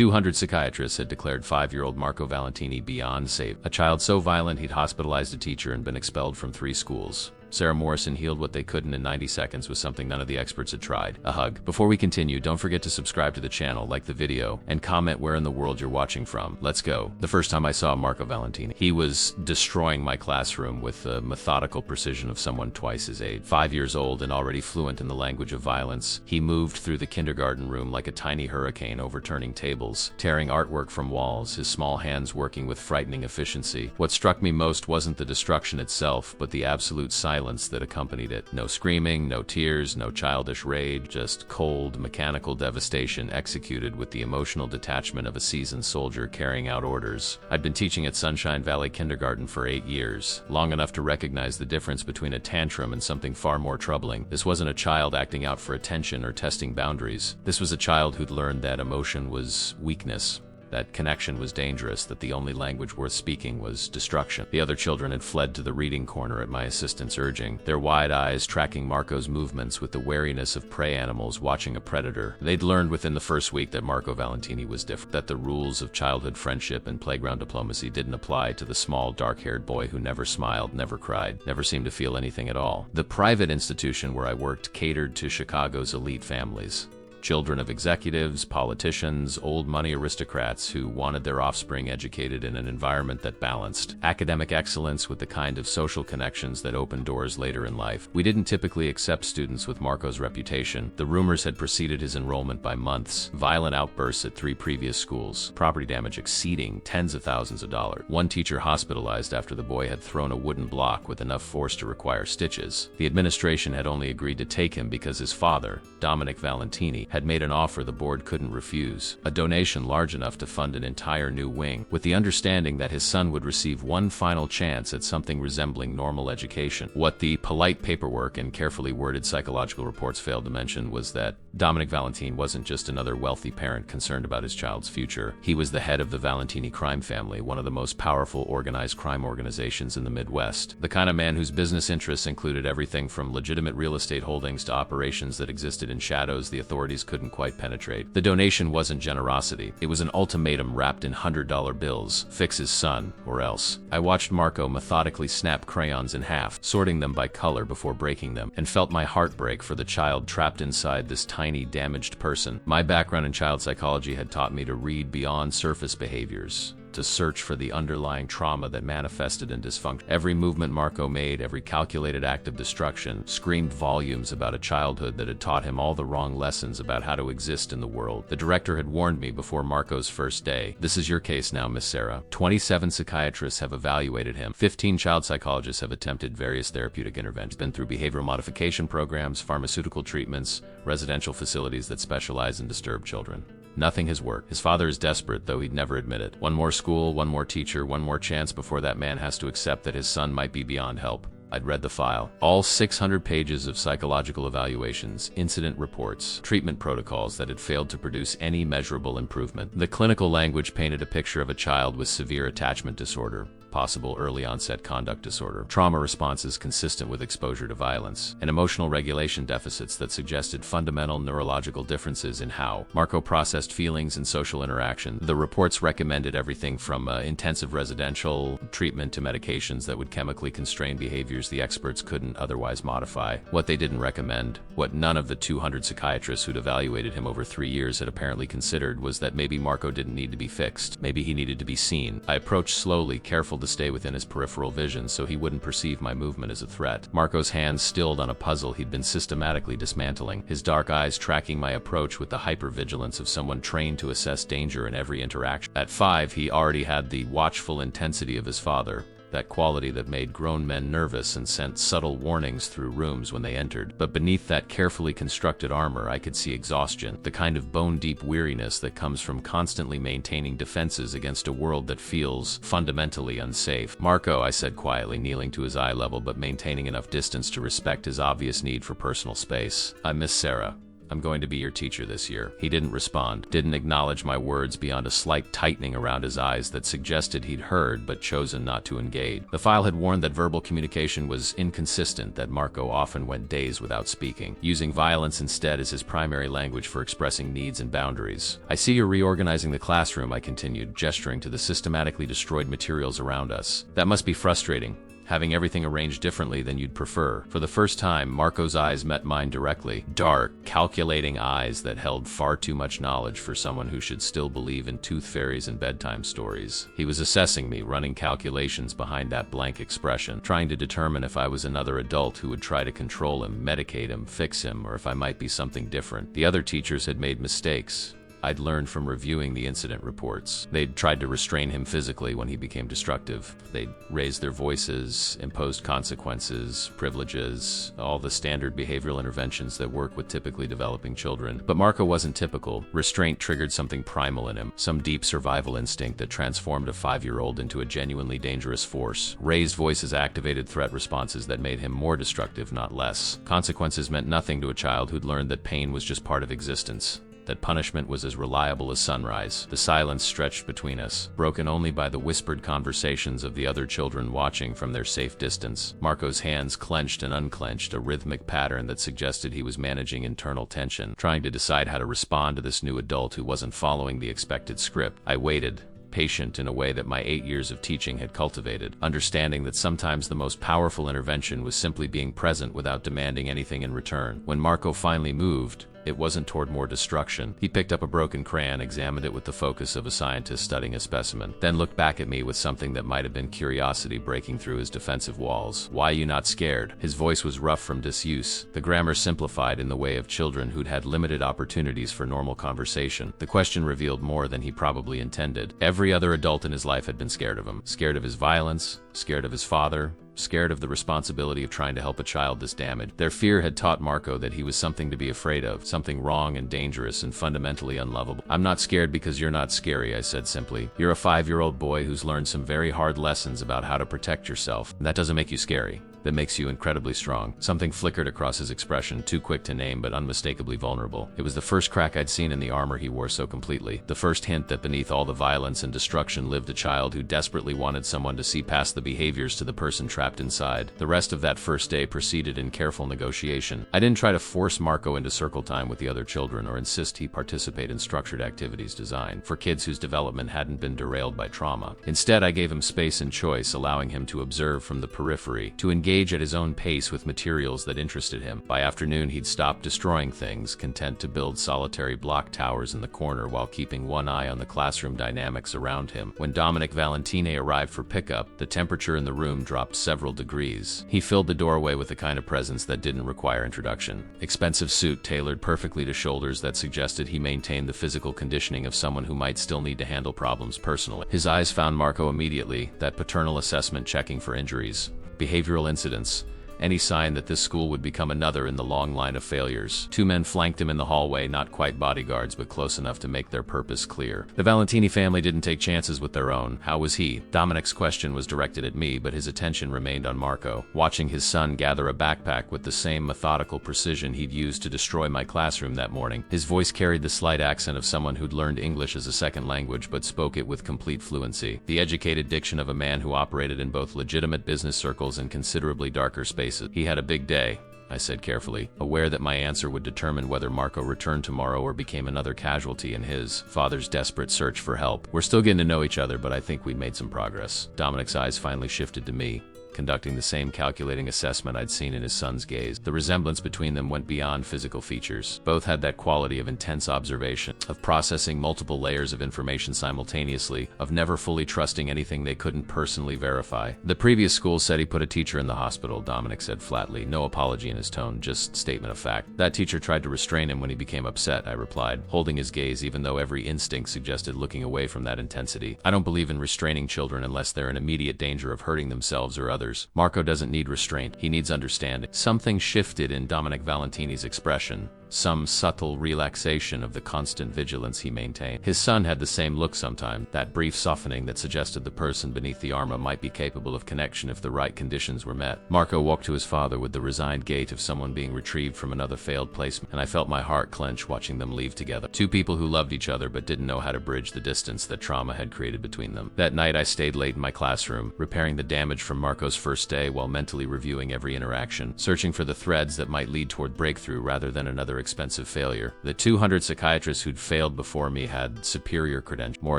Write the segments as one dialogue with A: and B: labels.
A: 200 psychiatrists had declared 5-year-old Marco Valentini beyond safe, a child so violent he'd hospitalized a teacher and been expelled from 3 schools. Sarah Morrison healed what they couldn't in 90 seconds with something none of the experts had tried: a hug. Before we continue, don't forget to subscribe to the channel, like the video, and comment where in the world you're watching from. Let's go. The first time I saw Marco Valentini, he was destroying my classroom with the methodical precision of someone twice his age. 5 years old and already fluent in the language of violence, he moved through the kindergarten room like a tiny hurricane, overturning tables, tearing artwork from walls, his small hands working with frightening efficiency. What struck me most wasn't the destruction itself, but the absolute silence that accompanied it. No screaming, no tears, no childish rage, just cold, mechanical devastation executed with the emotional detachment of a seasoned soldier carrying out orders. I'd been teaching at Sunshine Valley Kindergarten for 8 years, long enough to recognize the difference between a tantrum and something far more troubling. This wasn't a child acting out for attention or testing boundaries. This was a child who'd learned that emotion was weakness, that connection was dangerous, that the only language worth speaking was destruction. The other children had fled to the reading corner at my assistant's urging, their wide eyes tracking Marco's movements with the wariness of prey animals watching a predator. They'd learned within the first week that Marco Valentini was different, that the rules of childhood friendship and playground diplomacy didn't apply to the small, dark-haired boy who never smiled, never cried, never seemed to feel anything at all. The private institution where I worked catered to Chicago's elite families. Children of executives, politicians, old money aristocrats who wanted their offspring educated in an environment that balanced academic excellence with the kind of social connections that opened doors later in life. We didn't typically accept students with Marco's reputation. The rumors had preceded his enrollment by months. Violent outbursts at 3 previous schools, property damage exceeding tens of thousands of dollars. One teacher hospitalized after the boy had thrown a wooden block with enough force to require stitches. The administration had only agreed to take him because his father, Dominic Valentini, had made an offer the board couldn't refuse, a donation large enough to fund an entire new wing, with the understanding that his son would receive one final chance at something resembling normal education. What the polite paperwork and carefully worded psychological reports failed to mention was that Dominic Valentini wasn't just another wealthy parent concerned about his child's future. He was the head of the Valentini crime family, one of the most powerful organized crime organizations in the Midwest. The kind of man whose business interests included everything from legitimate real estate holdings to operations that existed in shadows the authorities couldn't quite penetrate. The donation wasn't generosity. It was an ultimatum wrapped in $100 bills. Fix his son, or else. I watched Marco methodically snap crayons in half, sorting them by color before breaking them, and felt my heart break for the child trapped inside this tiny, damaged person. My background in child psychology had taught me to read beyond surface behaviors, to search for the underlying trauma that manifested in dysfunction. Every movement Marco made, every calculated act of destruction, screamed volumes about a childhood that had taught him all the wrong lessons about how to exist in the world. The director had warned me before Marco's first day. This is your case now, Miss Sarah. 27 psychiatrists have evaluated him. 15 child psychologists have attempted various therapeutic interventions. Been through behavioral modification programs, pharmaceutical treatments, residential facilities that specialize in disturbed children. Nothing has worked. His father is desperate, though he'd never admit it. One more school, one more teacher, one more chance before that man has to accept that his son might be beyond help. I'd read the file. All 600 pages of psychological evaluations, incident reports, treatment protocols that had failed to produce any measurable improvement. The clinical language painted a picture of a child with severe attachment disorder, possible early onset conduct disorder, trauma responses consistent with exposure to violence, and emotional regulation deficits that suggested fundamental neurological differences in how Marco processed feelings and social interaction. The reports recommended everything from intensive residential treatment to medications that would chemically constrain behaviors the experts couldn't otherwise modify. What they didn't recommend, what none of the 200 psychiatrists who'd evaluated him over 3 years had apparently considered, was that maybe Marco didn't need to be fixed. Maybe he needed to be seen. I approached slowly, careful to stay within his peripheral vision so he wouldn't perceive my movement as a threat. Marco's hands stilled on a puzzle he'd been systematically dismantling, his dark eyes tracking my approach with the hypervigilance of someone trained to assess danger in every interaction. At 5, he already had the watchful intensity of his father, that quality that made grown men nervous and sent subtle warnings through rooms when they entered. But beneath that carefully constructed armor, I could see exhaustion, the kind of bone-deep weariness that comes from constantly maintaining defenses against a world that feels fundamentally unsafe. "Marco," I said quietly, kneeling to his eye level but maintaining enough distance to respect his obvious need for personal space. "I'm Miss Sarah. I'm going to be your teacher this year. He didn't respond, didn't acknowledge my words beyond a slight tightening around his eyes that suggested he'd heard but chosen not to engage. The file had warned that verbal communication was inconsistent, that Marco often went days without speaking, using violence instead as his primary language for expressing needs and boundaries. I see you're reorganizing the classroom, I continued, gesturing to the systematically destroyed materials around us. That must be frustrating, having everything arranged differently than you'd prefer. For the first time, Marco's eyes met mine directly. Dark, calculating eyes that held far too much knowledge for someone who should still believe in tooth fairies and bedtime stories. He was assessing me, running calculations behind that blank expression, trying to determine if I was another adult who would try to control him, medicate him, fix him, or if I might be something different. The other teachers had made mistakes I'd learned from reviewing the incident reports. They'd tried to restrain him physically when he became destructive. They'd raised their voices, imposed consequences, privileges, all the standard behavioral interventions that work with typically developing children. But Marco wasn't typical. Restraint triggered something primal in him, some deep survival instinct that transformed a 5-year-old into a genuinely dangerous force. Raised voices activated threat responses that made him more destructive, not less. Consequences meant nothing to a child who'd learned that pain was just part of existence, that punishment was as reliable as sunrise. The silence stretched between us, broken only by the whispered conversations of the other children watching from their safe distance. Marco's hands clenched and unclenched, a rhythmic pattern that suggested he was managing internal tension, trying to decide how to respond to this new adult who wasn't following the expected script. I waited, patient in a way that my 8 years of teaching had cultivated, understanding that sometimes the most powerful intervention was simply being present without demanding anything in return. When Marco finally moved, it wasn't toward more destruction. He picked up a broken crayon, examined it with the focus of a scientist studying a specimen, then looked back at me with something that might have been curiosity breaking through his defensive walls. "Why you not scared?" His voice was rough from disuse, the grammar simplified in the way of children who'd had limited opportunities for normal conversation. The question revealed more than he probably intended. Every other adult in his life had been scared of him. Scared of his violence, scared of his father, scared of the responsibility of trying to help a child this damaged. Their fear had taught Marco that he was something to be afraid of, something wrong and dangerous and fundamentally unlovable. "I'm not scared because you're not scary," I said simply. "You're a 5-year-old boy who's learned some very hard lessons about how to protect yourself. And that doesn't make you scary. That makes you incredibly strong." Something flickered across his expression, too quick to name but unmistakably vulnerable. It was the first crack I'd seen in the armor he wore so completely, the first hint that beneath all the violence and destruction lived a child who desperately wanted someone to see past the behaviors to the person trapped inside. The rest of that first day proceeded in careful negotiation. I didn't try to force Marco into circle time with the other children or insist he participate in structured activities designed for kids whose development hadn't been derailed by trauma. Instead, I gave him space and choice, allowing him to observe from the periphery, to engage at his own pace with materials that interested him. By afternoon, he'd stopped destroying things, content to build solitary block towers in the corner while keeping one eye on the classroom dynamics around him. When Dominic Valentini arrived for pickup, the temperature in the room dropped several degrees. He filled the doorway with the kind of presence that didn't require introduction. Expensive suit tailored perfectly to shoulders that suggested he maintained the physical conditioning of someone who might still need to handle problems personally. His eyes found Marco immediately, that paternal assessment checking for injuries, behavioral incidents, any sign that this school would become another in the long line of failures. 2 men flanked him in the hallway, not quite bodyguards, but close enough to make their purpose clear. The Valentini family didn't take chances with their own. How was he? Dominic's question was directed at me, but his attention remained on Marco, watching his son gather a backpack with the same methodical precision he'd used to destroy my classroom that morning. His voice carried the slight accent of someone who'd learned English as a second language but spoke it with complete fluency, the educated diction of a man who operated in both legitimate business circles and considerably darker spaces. "He had a big day," I said carefully, aware that my answer would determine whether Marco returned tomorrow or became another casualty in his father's desperate search for help. "We're still getting to know each other, but I think we'd made some progress." Dominic's eyes finally shifted to me, conducting the same calculating assessment I'd seen in his son's gaze. The resemblance between them went beyond physical features. Both had that quality of intense observation, of processing multiple layers of information simultaneously, of never fully trusting anything they couldn't personally verify. "The previous school said he put a teacher in the hospital," Dominic said flatly, no apology in his tone, just statement of fact. "That teacher tried to restrain him when he became upset," I replied, holding his gaze even though every instinct suggested looking away from that intensity. "I don't believe in restraining children unless they're in immediate danger of hurting themselves or others. Marco doesn't need restraint, he needs understanding." Something shifted in Dominic Valentini's expression. some subtle relaxation of the constant vigilance he maintained. His son had the same look sometimes, that brief softening that suggested the person beneath the armor might be capable of connection if the right conditions were met. Marco walked to his father with the resigned gait of someone being retrieved from another failed placement, and I felt my heart clench watching them leave together. Two people who loved each other but didn't know how to bridge the distance that trauma had created between them. That night I stayed late in my classroom, repairing the damage from Marco's first day while mentally reviewing every interaction, searching for the threads that might lead toward breakthrough rather than another expensive failure. The 200 psychiatrists who'd failed before me had superior credentials, more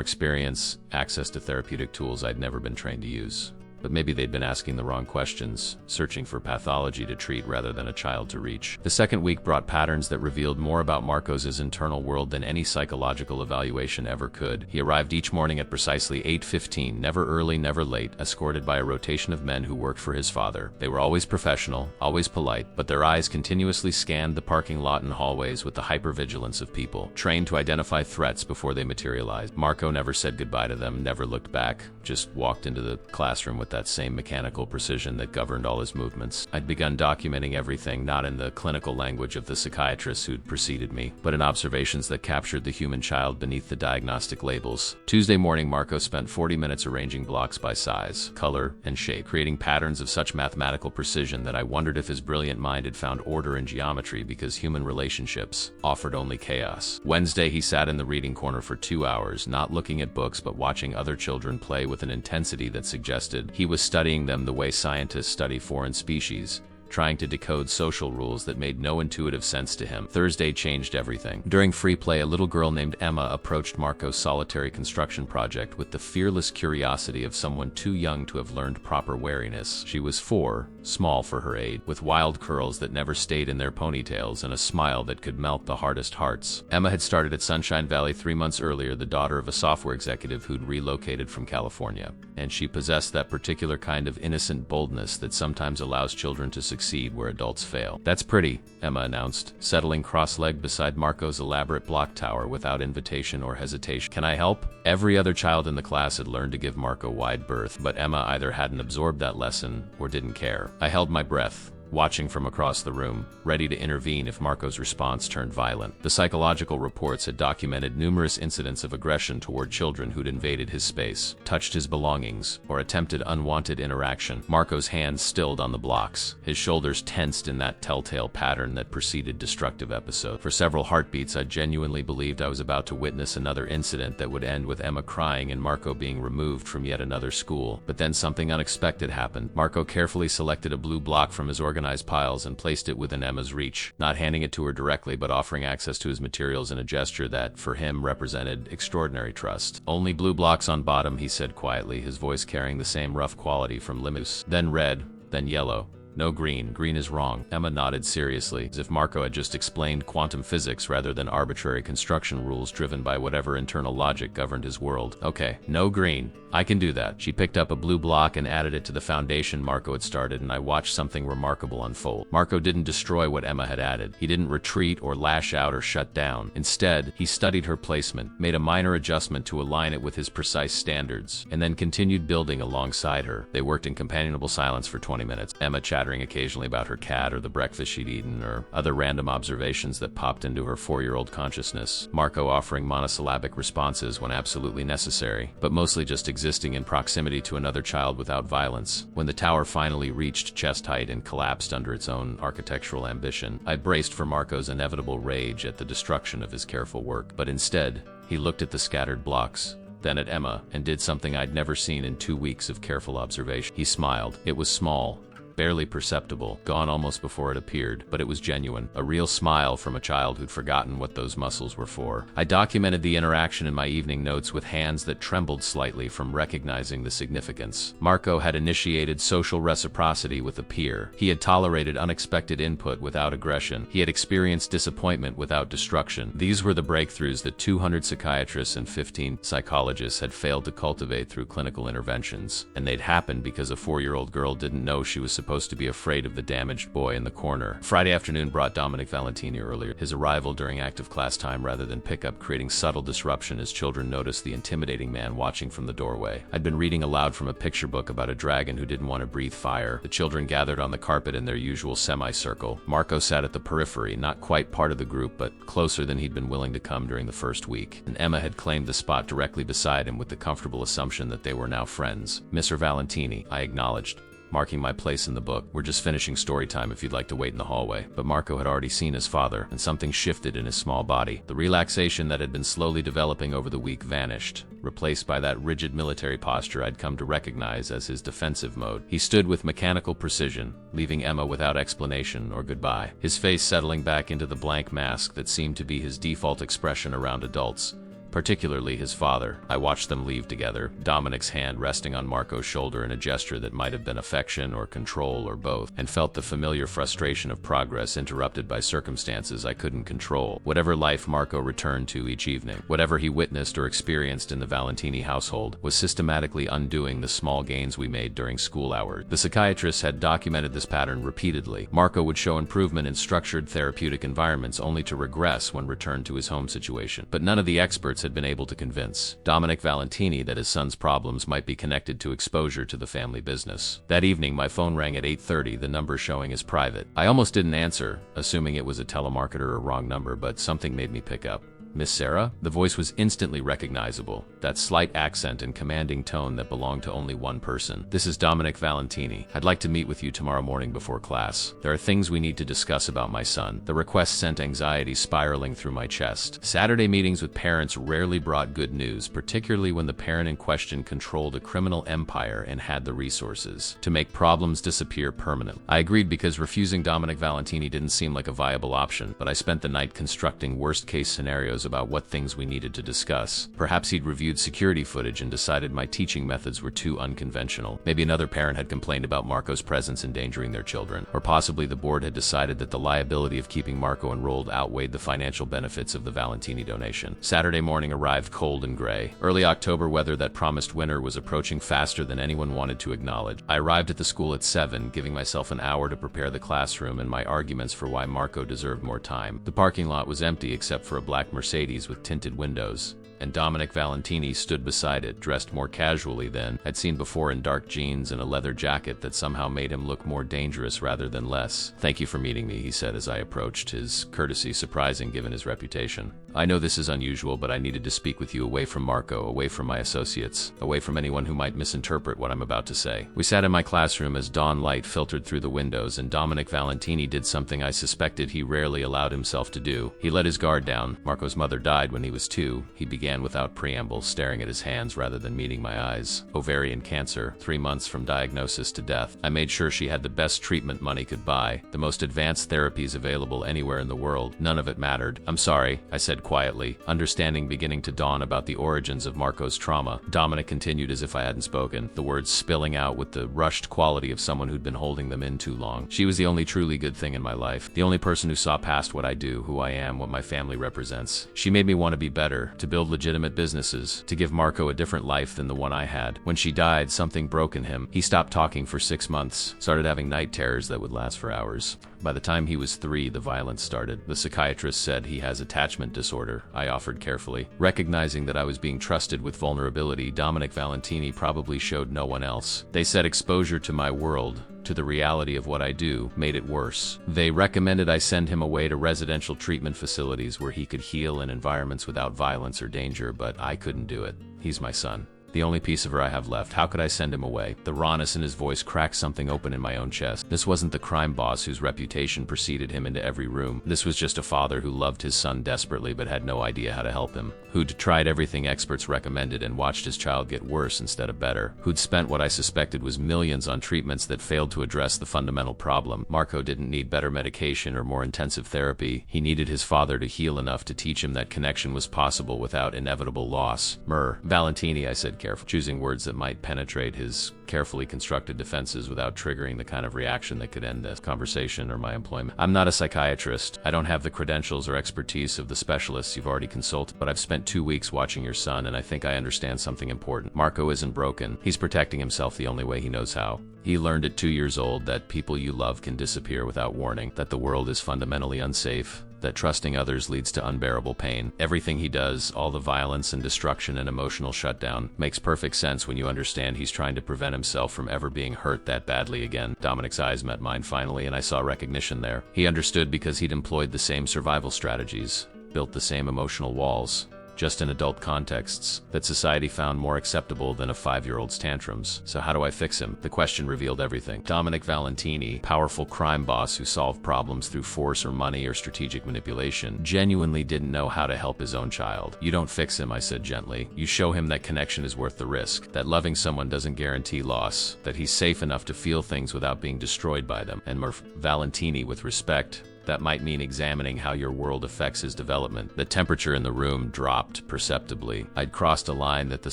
A: experience, access to therapeutic tools I'd never been trained to use. But maybe they'd been asking the wrong questions, searching for pathology to treat rather than a child to reach. The second week brought patterns that revealed more about Marco's internal world than any psychological evaluation ever could. He arrived each morning at precisely 8:15, never early, never late, escorted by a rotation of men who worked for his father. They were always professional, always polite, but their eyes continuously scanned the parking lot and hallways with the hypervigilance of people, trained to identify threats before they materialized. Marco never said goodbye to them, never looked back, just walked into the classroom with that same mechanical precision that governed all his movements. I'd begun documenting everything, not in the clinical language of the psychiatrists who'd preceded me, but in observations that captured the human child beneath the diagnostic labels. Tuesday morning, Marco spent 40 minutes arranging blocks by size, color, and shape, creating patterns of such mathematical precision that I wondered if his brilliant mind had found order in geometry because human relationships offered only chaos. Wednesday, he sat in the reading corner for 2 hours, not looking at books but watching other children play with an intensity that suggested he was studying them the way scientists study foreign species, trying to decode social rules that made no intuitive sense to him. Thursday changed everything. During free play, a little girl named Emma approached Marco's solitary construction project with the fearless curiosity of someone too young to have learned proper wariness. She was 4, small for her age, with wild curls that never stayed in their ponytails and a smile that could melt the hardest hearts. Emma had started at Sunshine Valley 3 months earlier, the daughter of a software executive who'd relocated from California, and she possessed that particular kind of innocent boldness that sometimes allows children to succeed where adults fail. "That's pretty," Emma announced, settling cross-legged beside Marco's elaborate block tower without invitation or hesitation. "Can I help?" Every other child in the class had learned to give Marco wide berth, but Emma either hadn't absorbed that lesson or didn't care. I held my breath, watching from across the room, ready to intervene if Marco's response turned violent. The psychological reports had documented numerous incidents of aggression toward children who'd invaded his space, touched his belongings, or attempted unwanted interaction. Marco's hands stilled on the blocks, his shoulders tensed in that telltale pattern that preceded destructive episode. For several heartbeats, I genuinely believed I was about to witness another incident that would end with Emma crying and Marco being removed from yet another school. But then something unexpected happened. Marco carefully selected a blue block from his organized piles and placed it within Emma's reach, not handing it to her directly but offering access to his materials in a gesture that, for him, represented extraordinary trust. "Only blue blocks on bottom," he said quietly, his voice carrying the same rough quality from Limus. "Then red, then yellow. No green. Green is wrong." Emma nodded seriously, as if Marco had just explained quantum physics rather than arbitrary construction rules driven by whatever internal logic governed his world. "Okay, no green. I can do that." She picked up a blue block and added it to the foundation Marco had started, and I watched something remarkable unfold. Marco didn't destroy what Emma had added. He didn't retreat or lash out or shut down. Instead, he studied her placement, made a minor adjustment to align it with his precise standards, and then continued building alongside her. They worked in companionable silence for 20 minutes, Emma chattering occasionally about her cat or the breakfast she'd eaten or other random observations that popped into her 4-year-old consciousness, Marco offering monosyllabic responses when absolutely necessary, but mostly just existing in proximity to another child without violence. When the tower finally reached chest height and collapsed under its own architectural ambition, I braced for Marco's inevitable rage at the destruction of his careful work, but instead, he looked at the scattered blocks, then at Emma, and did something I'd never seen in 2 weeks of careful observation. He smiled. It was small, barely perceptible, gone almost before it appeared, but it was genuine, a real smile from a child who'd forgotten what those muscles were for. I documented the interaction in my evening notes with hands that trembled slightly from recognizing the significance. Marco had initiated social reciprocity with a peer. He had tolerated unexpected input without aggression. He had experienced disappointment without destruction. These were the breakthroughs that 200 psychiatrists and 15 psychologists had failed to cultivate through clinical interventions, and they'd happened because a 4-year-old girl didn't know she was supposed to be afraid of the damaged boy in the corner. Friday afternoon brought Dominic Valentini earlier. His arrival during active class time rather than pickup, creating subtle disruption as children noticed the intimidating man watching from the doorway. I'd been reading aloud from a picture book about a dragon who didn't want to breathe fire. The children gathered on the carpet in their usual semicircle. Marco sat at the periphery, not quite part of the group, but closer than he'd been willing to come during the first week. And Emma had claimed the spot directly beside him with the comfortable assumption that they were now friends. "Mr. Valentini," I acknowledged, marking my place in the book. "We're just finishing story time if you'd like to wait in the hallway." But Marco had already seen his father, and something shifted in his small body. The relaxation that had been slowly developing over the week vanished, replaced by that rigid military posture I'd come to recognize as his defensive mode. He stood with mechanical precision, leaving Emma without explanation or goodbye, his face settling back into the blank mask that seemed to be his default expression around adults, particularly his father. I watched them leave together, Dominic's hand resting on Marco's shoulder in a gesture that might have been affection or control or both, and felt the familiar frustration of progress interrupted by circumstances I couldn't control. Whatever life Marco returned to each evening, whatever he witnessed or experienced in the Valentini household, was systematically undoing the small gains we made during school hours. The psychiatrists had documented this pattern repeatedly. Marco would show improvement in structured therapeutic environments only to regress when returned to his home situation. But none of the experts had been able to convince Dominic Valentini that his son's problems might be connected to exposure to the family business. That evening, my phone rang at 8:30, the number showing as private. I almost didn't answer, assuming it was a telemarketer or wrong number, but something made me pick up. "Miss Sarah?" The voice was instantly recognizable, that slight accent and commanding tone that belonged to only one person. "This is Dominic Valentini. I'd like to meet with you tomorrow morning before class. There are things we need to discuss about my son." The request sent anxiety spiraling through my chest. Saturday meetings with parents rarely brought good news, particularly when the parent in question controlled a criminal empire and had the resources to make problems disappear permanently. I agreed because refusing Dominic Valentini didn't seem like a viable option, but I spent the night constructing worst-case scenarios about what things we needed to discuss. Perhaps he'd reviewed security footage and decided my teaching methods were too unconventional. Maybe another parent had complained about Marco's presence endangering their children. Or possibly the board had decided that the liability of keeping Marco enrolled outweighed the financial benefits of the Valentini donation. Saturday morning arrived cold and gray. Early October weather that promised winter was approaching faster than anyone wanted to acknowledge. I arrived at the school at 7, giving myself an hour to prepare the classroom and my arguments for why Marco deserved more time. The parking lot was empty except for a black Mercedes with tinted windows, and Dominic Valentini stood beside it, dressed more casually than I'd seen before in dark jeans and a leather jacket that somehow made him look more dangerous rather than less. "Thank you for meeting me," he said as I approached, his courtesy surprising given his reputation. "I know this is unusual, but I needed to speak with you away from Marco, away from my associates, away from anyone who might misinterpret what I'm about to say." We sat in my classroom as dawn light filtered through the windows, and Dominic Valentini did something I suspected he rarely allowed himself to do. He let his guard down. Marco's mother died when he was 2. He began without preamble, staring at his hands rather than meeting my eyes. "Ovarian cancer, 3 months from diagnosis to death. I made sure she had the best treatment money could buy, the most advanced therapies available anywhere in the world. None of it mattered." "I'm sorry," I said quietly, understanding beginning to dawn about the origins of Marco's trauma. Dominic continued as if I hadn't spoken, the words spilling out with the rushed quality of someone who'd been holding them in too long. "She was the only truly good thing in my life, the only person who saw past what I do, who I am, what my family represents. She made me want to be better, to build legitimate businesses, to give Marco a different life than the one I had. When she died, something broke in him. He stopped talking for 6 months, started having night terrors that would last for hours. By the time he was 3, the violence started. The psychiatrist said he has attachment disorder," I offered carefully. Recognizing that I was being trusted with vulnerability, Dominic Valentini probably showed no one else. "They said exposure to my world, to the reality of what I do, made it worse. They recommended I send him away to residential treatment facilities where he could heal in environments without violence or danger, but I couldn't do it. He's my son. The only piece of her I have left. How could I send him away?" The rawness in his voice cracked something open in my own chest. This wasn't the crime boss whose reputation preceded him into every room. This was just a father who loved his son desperately but had no idea how to help him. Who'd tried everything experts recommended and watched his child get worse instead of better. Who'd spent what I suspected was millions on treatments that failed to address the fundamental problem. Marco didn't need better medication or more intensive therapy. He needed his father to heal enough to teach him that connection was possible without inevitable loss. "Valentini," I said careful, choosing words that might penetrate his carefully constructed defenses without triggering the kind of reaction that could end this conversation or my employment. I'm not a psychiatrist. I don't have the credentials or expertise of the specialists you've already consulted, but I've spent 2 weeks watching your son, and I think I understand something important. Marco isn't broken. He's protecting himself the only way he knows how. He learned at 2 years old that people you love can disappear without warning, that the world is fundamentally unsafe, that trusting others leads to unbearable pain. Everything he does, all the violence and destruction and emotional shutdown, makes perfect sense when you understand he's trying to prevent himself from ever being hurt that badly again. Dominic's eyes met mine finally, and I saw recognition there. He understood because he'd employed the same survival strategies, built the same emotional walls, just in adult contexts, that society found more acceptable than a 5-year-old's tantrums. So how do I fix him? The question revealed everything. Dominic Valentini, powerful crime boss who solved problems through force or money or strategic manipulation, genuinely didn't know how to help his own child. You don't fix him, I said gently. You show him that connection is worth the risk, that loving someone doesn't guarantee loss, that he's safe enough to feel things without being destroyed by them. And Valentini, with respect, that might mean examining how your world affects his development. The temperature in the room dropped perceptibly. I'd crossed a line that the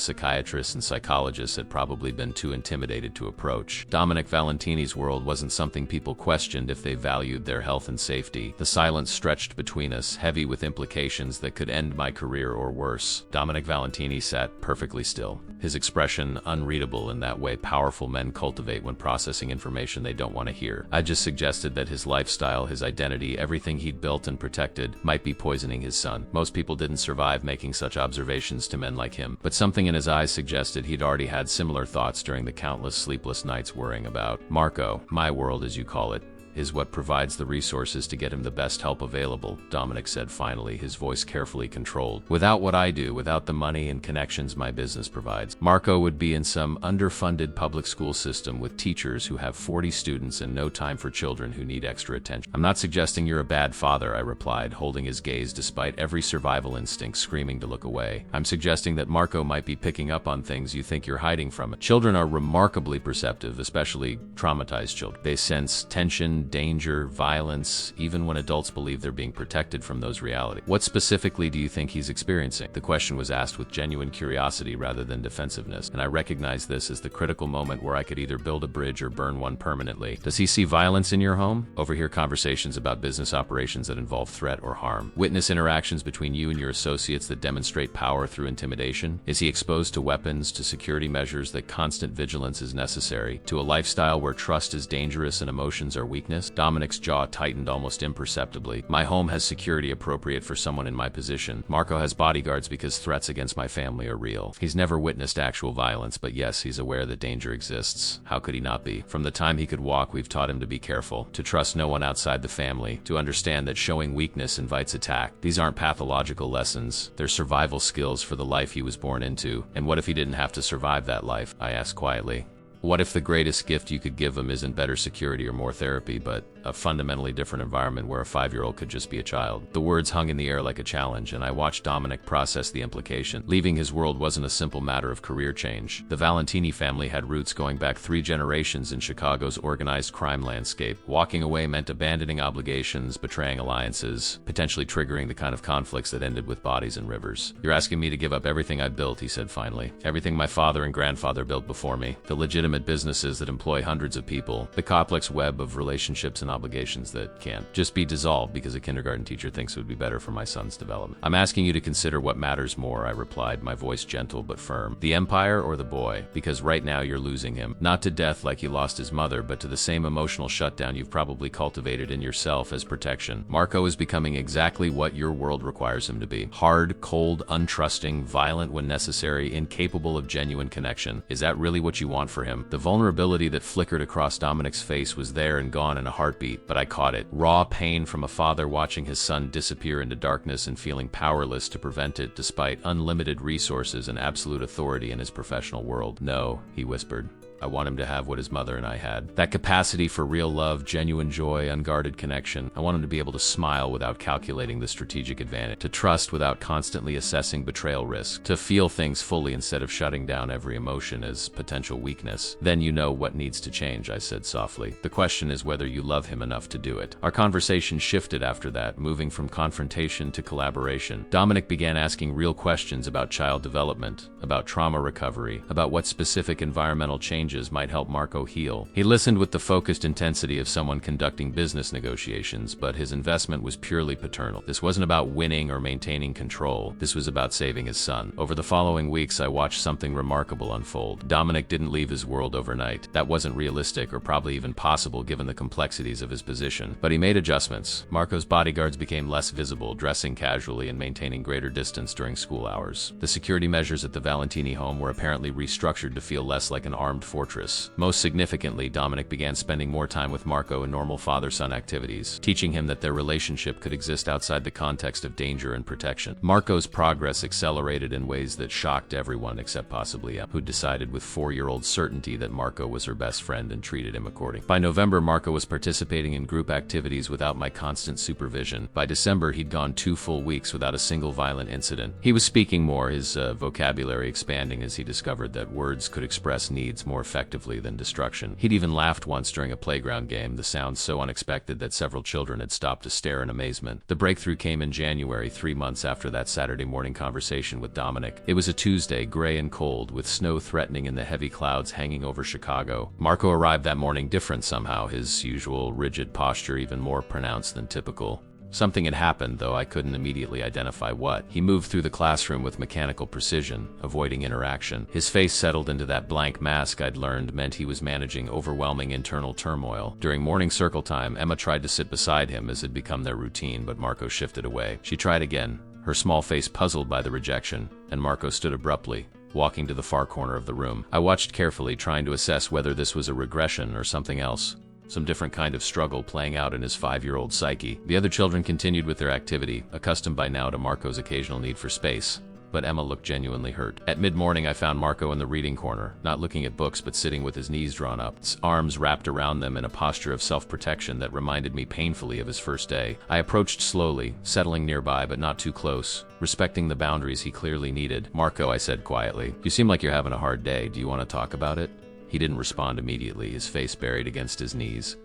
A: psychiatrists and psychologists had probably been too intimidated to approach. Dominic Valentini's world wasn't something people questioned if they valued their health and safety. The silence stretched between us, heavy with implications that could end my career or worse. Dominic Valentini sat perfectly still, his expression unreadable in that way powerful men cultivate when processing information they don't want to hear. I just suggested that his lifestyle, his identity, everything he'd built and protected, might be poisoning his son. Most people didn't survive making such observations to men like him, but something in his eyes suggested he'd already had similar thoughts during the countless sleepless nights worrying about Marco. My world, as you call it, is what provides the resources to get him the best help available, Dominic said finally, his voice carefully controlled. Without what I do, without the money and connections my business provides, Marco would be in some underfunded public school system with teachers who have 40 students and no time for children who need extra attention. I'm not suggesting you're a bad father, I replied, holding his gaze despite every survival instinct screaming to look away. I'm suggesting that Marco might be picking up on things you think you're hiding from it. Children are remarkably perceptive, especially traumatized children. They sense tension, danger, violence, even when adults believe they're being protected from those realities. What specifically do you think he's experiencing? The question was asked with genuine curiosity rather than defensiveness, and I recognized this as the critical moment where I could either build a bridge or burn one permanently. Does he see violence in your home? Overhear conversations about business operations that involve threat or harm? Witness interactions between you and your associates that demonstrate power through intimidation? Is he exposed to weapons, to security measures that constant vigilance is necessary, to a lifestyle where trust is dangerous and emotions are weakness? Dominic's jaw tightened almost imperceptibly. My home has security appropriate for someone in my position. Marco has bodyguards because threats against my family are real. He's never witnessed actual violence, but yes, he's aware that danger exists. How could he not be? From the time he could walk, we've taught him to be careful, to trust no one outside the family, to understand that showing weakness invites attack. These aren't pathological lessons. They're survival skills for the life he was born into. And what if he didn't have to survive that life? I asked quietly. What if the greatest gift you could give him isn't better security or more therapy, but a fundamentally different environment where a 5-year-old could just be a child? The words hung in the air like a challenge, and I watched Dominic process the implication. Leaving his world wasn't a simple matter of career change. The Valentini family had roots going back 3 generations in Chicago's organized crime landscape. Walking away meant abandoning obligations, betraying alliances, potentially triggering the kind of conflicts that ended with bodies and rivers. You're asking me to give up everything I built, he said finally. Everything my father and grandfather built before me. The legitimate businesses that employ hundreds of people. The complex web of relationships and obligations that can't just be dissolved because a kindergarten teacher thinks it would be better for my son's development. I'm asking you to consider what matters more, I replied, my voice gentle but firm. The empire or the boy? Because right now you're losing him. Not to death like he lost his mother, but to the same emotional shutdown you've probably cultivated in yourself as protection. Marco is becoming exactly what your world requires him to be. Hard, cold, untrusting, violent when necessary, incapable of genuine connection. Is that really what you want for him? The vulnerability that flickered across Dominic's face was there and gone in a heartbeat, but I caught it. Raw pain from a father watching his son disappear into darkness and feeling powerless to prevent it despite unlimited resources and absolute authority in his professional world. No, he whispered. I want him to have what his mother and I had. That capacity for real love, genuine joy, unguarded connection. I want him to be able to smile without calculating the strategic advantage, to trust without constantly assessing betrayal risk, to feel things fully instead of shutting down every emotion as potential weakness. Then you know what needs to change, I said softly. The question is whether you love him enough to do it. Our conversation shifted after that, moving from confrontation to collaboration. Dominic began asking real questions about child development, about trauma recovery, about what specific environmental changes might help Marco heal. He listened with the focused intensity of someone conducting business negotiations, but his investment was purely paternal. This wasn't about winning or maintaining control. This was about saving his son. Over the following weeks, I watched something remarkable unfold. Dominic didn't leave his world overnight. That wasn't realistic or probably even possible given the complexities of his position. But he made adjustments. Marco's bodyguards became less visible, dressing casually and maintaining greater distance during school hours. The security measures at the Valentini home were apparently restructured to feel less like an armed fortress. Most significantly, Dominic began spending more time with Marco in normal father-son activities, teaching him that their relationship could exist outside the context of danger and protection. Marco's progress accelerated in ways that shocked everyone except possibly Emma, who decided with 4-year-old certainty that Marco was her best friend and treated him accordingly. By November, Marco was participating in group activities without my constant supervision. By December, he'd gone 2 full weeks without a single violent incident. He was speaking more, his vocabulary expanding as he discovered that words could express needs more effectively than destruction. He'd even laughed once during a playground game, the sound so unexpected that several children had stopped to stare in amazement. The breakthrough came in January, 3 months after that Saturday morning conversation with Dominic. It was a Tuesday, gray and cold, with snow threatening in the heavy clouds hanging over Chicago. Marco arrived that morning different somehow, his usual rigid posture even more pronounced than typical. Something had happened, though I couldn't immediately identify what. He moved through the classroom with mechanical precision, avoiding interaction. His face settled into that blank mask I'd learned meant he was managing overwhelming internal turmoil. During morning circle time, Emma tried to sit beside him as had become their routine, but Marco shifted away. She tried again, her small face puzzled by the rejection, and Marco stood abruptly, walking to the far corner of the room. I watched carefully, trying to assess whether this was a regression or something else. Some different kind of struggle playing out in his 5-year-old psyche. The other children continued with their activity, accustomed by now to Marco's occasional need for space. But Emma looked genuinely hurt. At mid-morning, I found Marco in the reading corner, not looking at books but sitting with his knees drawn up, his arms wrapped around them in a posture of self-protection that reminded me painfully of his first day. I approached slowly, settling nearby but not too close, respecting the boundaries he clearly needed. "Marco," I said quietly, "you seem like you're having a hard day. Do you want to talk about it?" He didn't respond immediately, his face buried against his knees.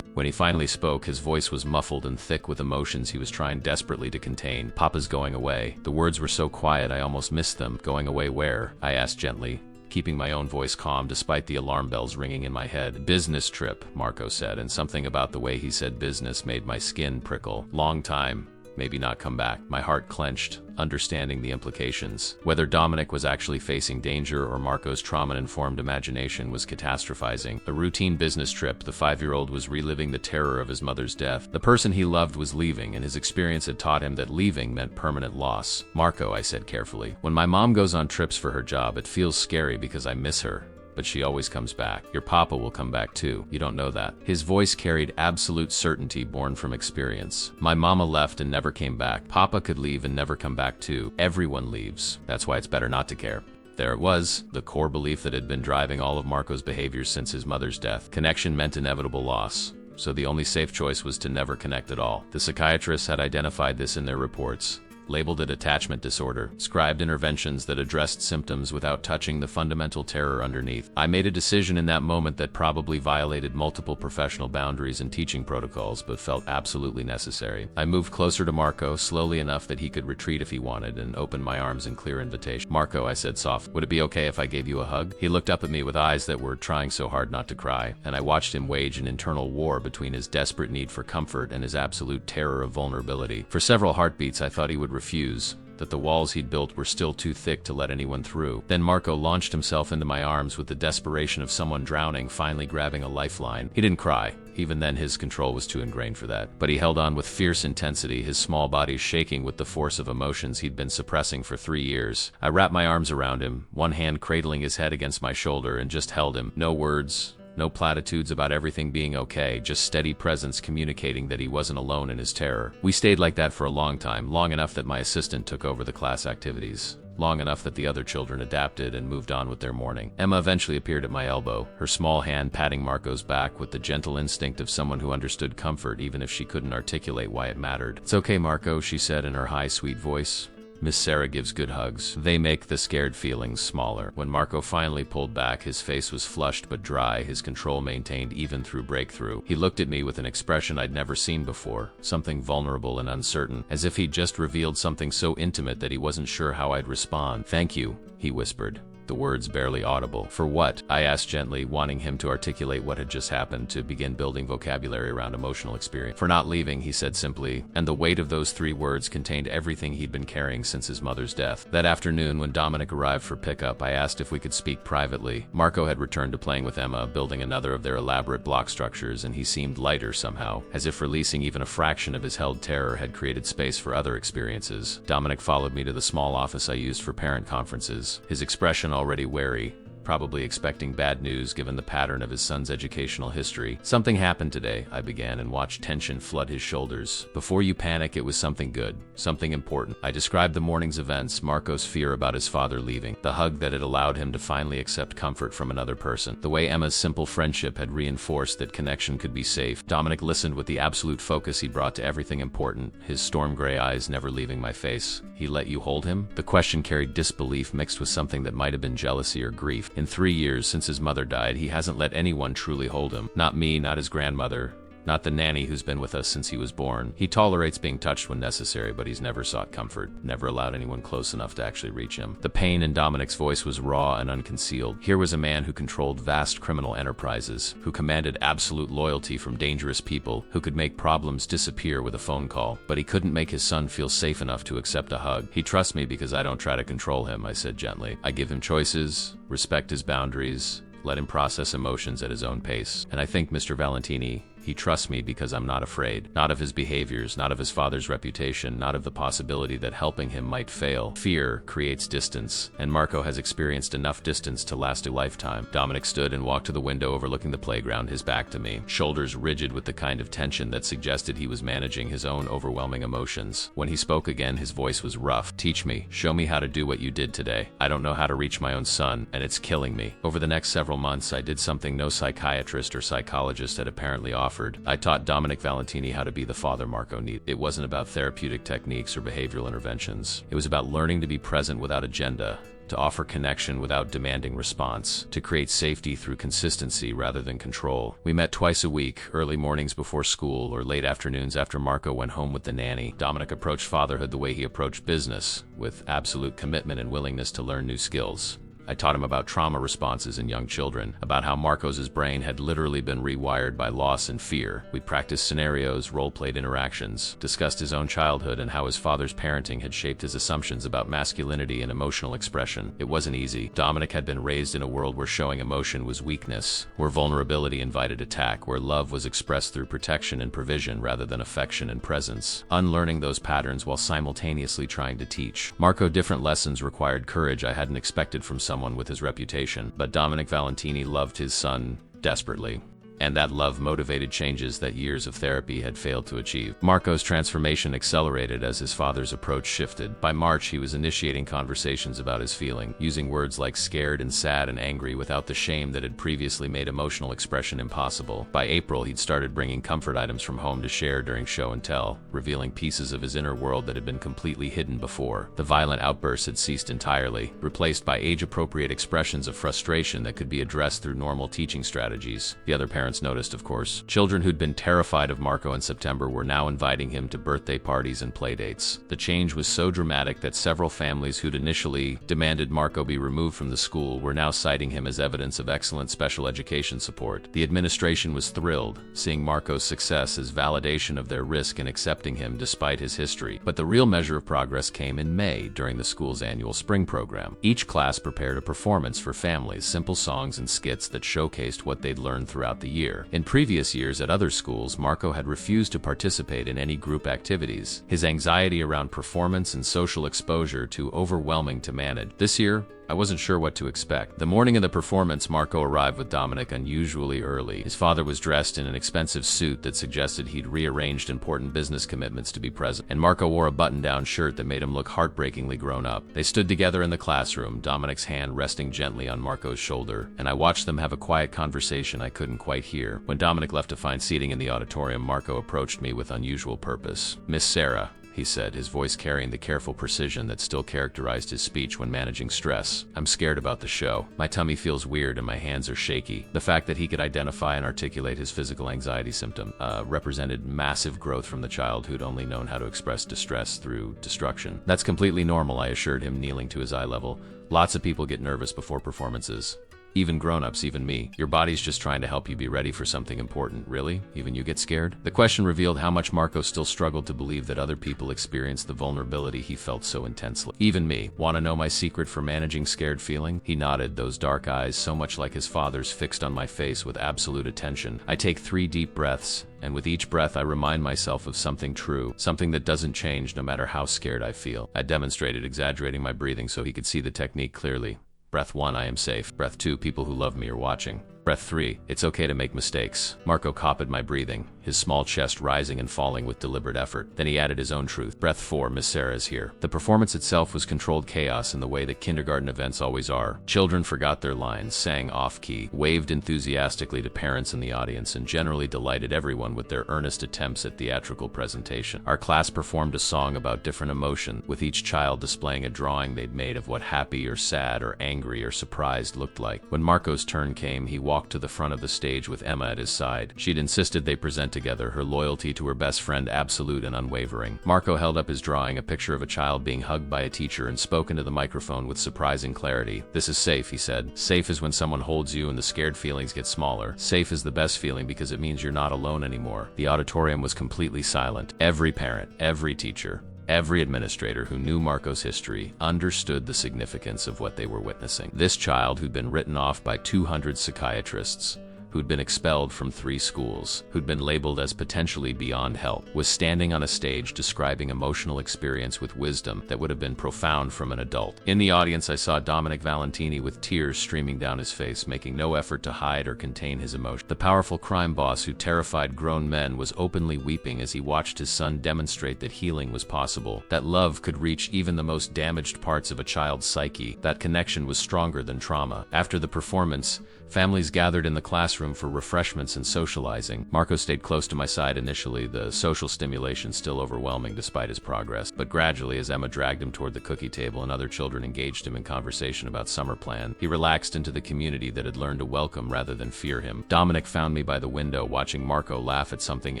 A: When he finally spoke, his voice was muffled and thick with emotions he was trying desperately to contain. "Papa's going away." The words were so quiet I almost missed them. "Going away where?" I asked gently, keeping my own voice calm despite the alarm bells ringing in my head. "Business trip," Marco said, and something about the way he said business made my skin prickle. "Long time. Maybe not come back." My heart clenched, understanding the implications. Whether Dominic was actually facing danger or Marco's trauma-informed imagination was catastrophizing. A routine business trip, the 5-year-old was reliving the terror of his mother's death. The person he loved was leaving, and his experience had taught him that leaving meant permanent loss. "Marco," I said carefully, "when my mom goes on trips for her job, it feels scary because I miss her. But she always comes back. Your papa will come back too. You don't know that." His voice carried absolute certainty born from experience. "My mama left and never came back. Papa could leave and never come back too. Everyone leaves. That's why it's better not to care." There it was, the core belief that had been driving all of Marco's behaviors since his mother's death. Connection meant inevitable loss. So the only safe choice was to never connect at all. The psychiatrists had identified this in their reports, labeled it attachment disorder, scribed interventions that addressed symptoms without touching the fundamental terror underneath. I made a decision in that moment that probably violated multiple professional boundaries and teaching protocols, but felt absolutely necessary. I moved closer to Marco, slowly enough that he could retreat if he wanted, and opened my arms in clear invitation. "Marco," I said softly, "would it be okay if I gave you a hug?" He looked up at me with eyes that were trying so hard not to cry, and I watched him wage an internal war between his desperate need for comfort and his absolute terror of vulnerability. For several heartbeats, I thought he would refuse, that the walls he'd built were still too thick to let anyone through. Then Marco launched himself into my arms with the desperation of someone drowning, finally grabbing a lifeline. He didn't cry. Even then, his control was too ingrained for that. But he held on with fierce intensity, his small body shaking with the force of emotions he'd been suppressing for 3 years. I wrapped my arms around him, one hand cradling his head against my shoulder, and just held him. No words. No platitudes about everything being okay, just steady presence communicating that he wasn't alone in his terror. We stayed like that for a long time, long enough that my assistant took over the class activities. long enough that the other children adapted and moved on with their morning. Emma eventually appeared at my elbow, her small hand patting Marco's back with the gentle instinct of someone who understood comfort even if she couldn't articulate why it mattered. "It's okay, Marco," she said in her high, sweet voice. Miss Sarah gives good hugs. They make the scared feelings smaller. When Marco finally pulled back, his face was flushed but dry, his control maintained even through breakthrough. He looked at me with an expression I'd never seen before, something vulnerable and uncertain, as if he'd just revealed something so intimate that he wasn't sure how I'd respond. "Thank you," he whispered, the words barely audible. "For what?" I asked gently, wanting him to articulate what had just happened, to begin building vocabulary around emotional experience. "For not leaving," he said simply, and the weight of those 3 words contained everything he'd been carrying since his mother's death. That afternoon, when Dominic arrived for pickup, I asked if we could speak privately. Marco had returned to playing with Emma, building another of their elaborate block structures, and he seemed lighter somehow, as if releasing even a fraction of his held terror had created space for other experiences. Dominic followed me to the small office I used for parent conferences, his expression already wary, probably expecting bad news given the pattern of his son's educational history. "Something happened today," I began, and watched tension flood his shoulders. "Before you panic, it was something good, something important." I described the morning's events, Marco's fear about his father leaving, the hug that had allowed him to finally accept comfort from another person, the way Emma's simple friendship had reinforced that connection could be safe. Dominic listened with the absolute focus he brought to everything important, his storm-gray eyes never leaving my face. "He let you hold him?" The question carried disbelief mixed with something that might have been jealousy or grief. In 3 years since his mother died, he hasn't let anyone truly hold him. Not me, not his grandmother, not the nanny who's been with us since he was born. He tolerates being touched when necessary, but he's never sought comfort, never allowed anyone close enough to actually reach him. The pain in Dominic's voice was raw and unconcealed. Here was a man who controlled vast criminal enterprises, who commanded absolute loyalty from dangerous people, who could make problems disappear with a phone call, but he couldn't make his son feel safe enough to accept a hug. "He trusts me because I don't try to control him," I said gently. "I give him choices, respect his boundaries, let him process emotions at his own pace. And I think, Mr. Valentini, he trusts me because I'm not afraid. Not of his behaviors, not of his father's reputation, not of the possibility that helping him might fail. Fear creates distance, and Marco has experienced enough distance to last a lifetime." Dominic stood and walked to the window overlooking the playground, his back to me, shoulders rigid with the kind of tension that suggested he was managing his own overwhelming emotions. When he spoke again, his voice was rough. "Teach me. Show me how to do what you did today. I don't know how to reach my own son, and it's killing me." Over the next several months, I did something no psychiatrist or psychologist had apparently offered. I taught Dominic Valentini how to be the father Marco needed. It wasn't about therapeutic techniques or behavioral interventions. It was about learning to be present without agenda, to offer connection without demanding response, to create safety through consistency rather than control. We met twice a week, early mornings before school or late afternoons after Marco went home with the nanny. Dominic approached fatherhood the way he approached business, with absolute commitment and willingness to learn new skills. I taught him about trauma responses in young children, about how Marco's brain had literally been rewired by loss and fear. We practiced scenarios, role-played interactions, discussed his own childhood and how his father's parenting had shaped his assumptions about masculinity and emotional expression. It wasn't easy. Dominic had been raised in a world where showing emotion was weakness, where vulnerability invited attack, where love was expressed through protection and provision rather than affection and presence. Unlearning those patterns while simultaneously trying to teach Marco different lessons required courage I hadn't expected from someone with his reputation, but Dominic Valentini loved his son desperately. And that love motivated changes that years of therapy had failed to achieve. Marco's transformation accelerated as his father's approach shifted. By March, he was initiating conversations about his feeling, using words like scared and sad and angry without the shame that had previously made emotional expression impossible. By April, he'd started bringing comfort items from home to share during show and tell, revealing pieces of his inner world that had been completely hidden before. The violent outbursts had ceased entirely, replaced by age-appropriate expressions of frustration that could be addressed through normal teaching strategies. The other parents noticed, of course. Children who'd been terrified of Marco in September were now inviting him to birthday parties and playdates. The change was so dramatic that several families who'd initially demanded Marco be removed from the school were now citing him as evidence of excellent special education support. The administration was thrilled, seeing Marco's success as validation of their risk in accepting him despite his history. But the real measure of progress came in May during the school's annual spring program. Each class prepared a performance for families, simple songs and skits that showcased what they'd learned throughout the year. In previous years at other schools, Marco had refused to participate in any group activities, his anxiety around performance and social exposure too overwhelming to manage. This year, I wasn't sure what to expect. The morning of the performance, Marco arrived with Dominic unusually early. His father was dressed in an expensive suit that suggested he'd rearranged important business commitments to be present, and Marco wore a button-down shirt that made him look heartbreakingly grown up. They stood together in the classroom, Dominic's hand resting gently on Marco's shoulder, and I watched them have a quiet conversation I couldn't quite hear. When Dominic left to find seating in the auditorium, Marco approached me with unusual purpose. "Miss Sarah," he said, his voice carrying the careful precision that still characterized his speech when managing stress. "I'm scared about the show. My tummy feels weird and my hands are shaky." The fact that he could identify and articulate his physical anxiety symptom represented massive growth from the child who'd only known how to express distress through destruction. "That's completely normal," I assured him, kneeling to his eye level. "Lots of people get nervous before performances. Even grown-ups, even me. Your body's just trying to help you be ready for something important." "Really? Even you get scared?" The question revealed how much Marco still struggled to believe that other people experienced the vulnerability he felt so intensely. "Even me. Want to know my secret for managing scared feeling?" He nodded, those dark eyes, so much like his father's, fixed on my face with absolute attention. "I take 3 deep breaths, and with each breath I remind myself of something true, something that doesn't change no matter how scared I feel." I demonstrated, exaggerating my breathing so he could see the technique clearly. Breath 1, "I am safe." Breath 2, "People who love me are watching." Breath 3, "It's okay to make mistakes." Marco copied my breathing, his small chest rising and falling with deliberate effort. Then he added his own truth. Breath 4, "Miss Sarah is here." The performance itself was controlled chaos in the way that kindergarten events always are. Children forgot their lines, sang off-key, waved enthusiastically to parents in the audience, and generally delighted everyone with their earnest attempts at theatrical presentation. Our class performed a song about different emotion, with each child displaying a drawing they'd made of what happy or sad or angry or surprised looked like. When Marco's turn came, he walked to the front of the stage with Emma at his side. She'd insisted they present together, her loyalty to her best friend absolute and unwavering. Marco held up his drawing, a picture of a child being hugged by a teacher, and spoke into the microphone with surprising clarity. "This is safe," he said. "Safe is when someone holds you and the scared feelings get smaller. Safe is the best feeling because it means you're not alone anymore." The auditorium was completely silent. Every parent, every teacher, every administrator who knew Marco's history understood the significance of what they were witnessing. This child, who'd been written off by 200 psychiatrists, who'd been expelled from 3 schools, who'd been labeled as potentially beyond help, was standing on a stage describing emotional experience with wisdom that would have been profound from an adult. In the audience, I saw Dominic Valentini with tears streaming down his face, making no effort to hide or contain his emotion. The powerful crime boss who terrified grown men was openly weeping as he watched his son demonstrate that healing was possible, that love could reach even the most damaged parts of a child's psyche, that connection was stronger than trauma. After the performance, families gathered in the classroom for refreshments and socializing. Marco stayed close to my side initially, the social stimulation still overwhelming despite his progress. But gradually, as Emma dragged him toward the cookie table and other children engaged him in conversation about summer plan, he relaxed into the community that had learned to welcome rather than fear him. Dominic found me by the window, watching Marco laugh at something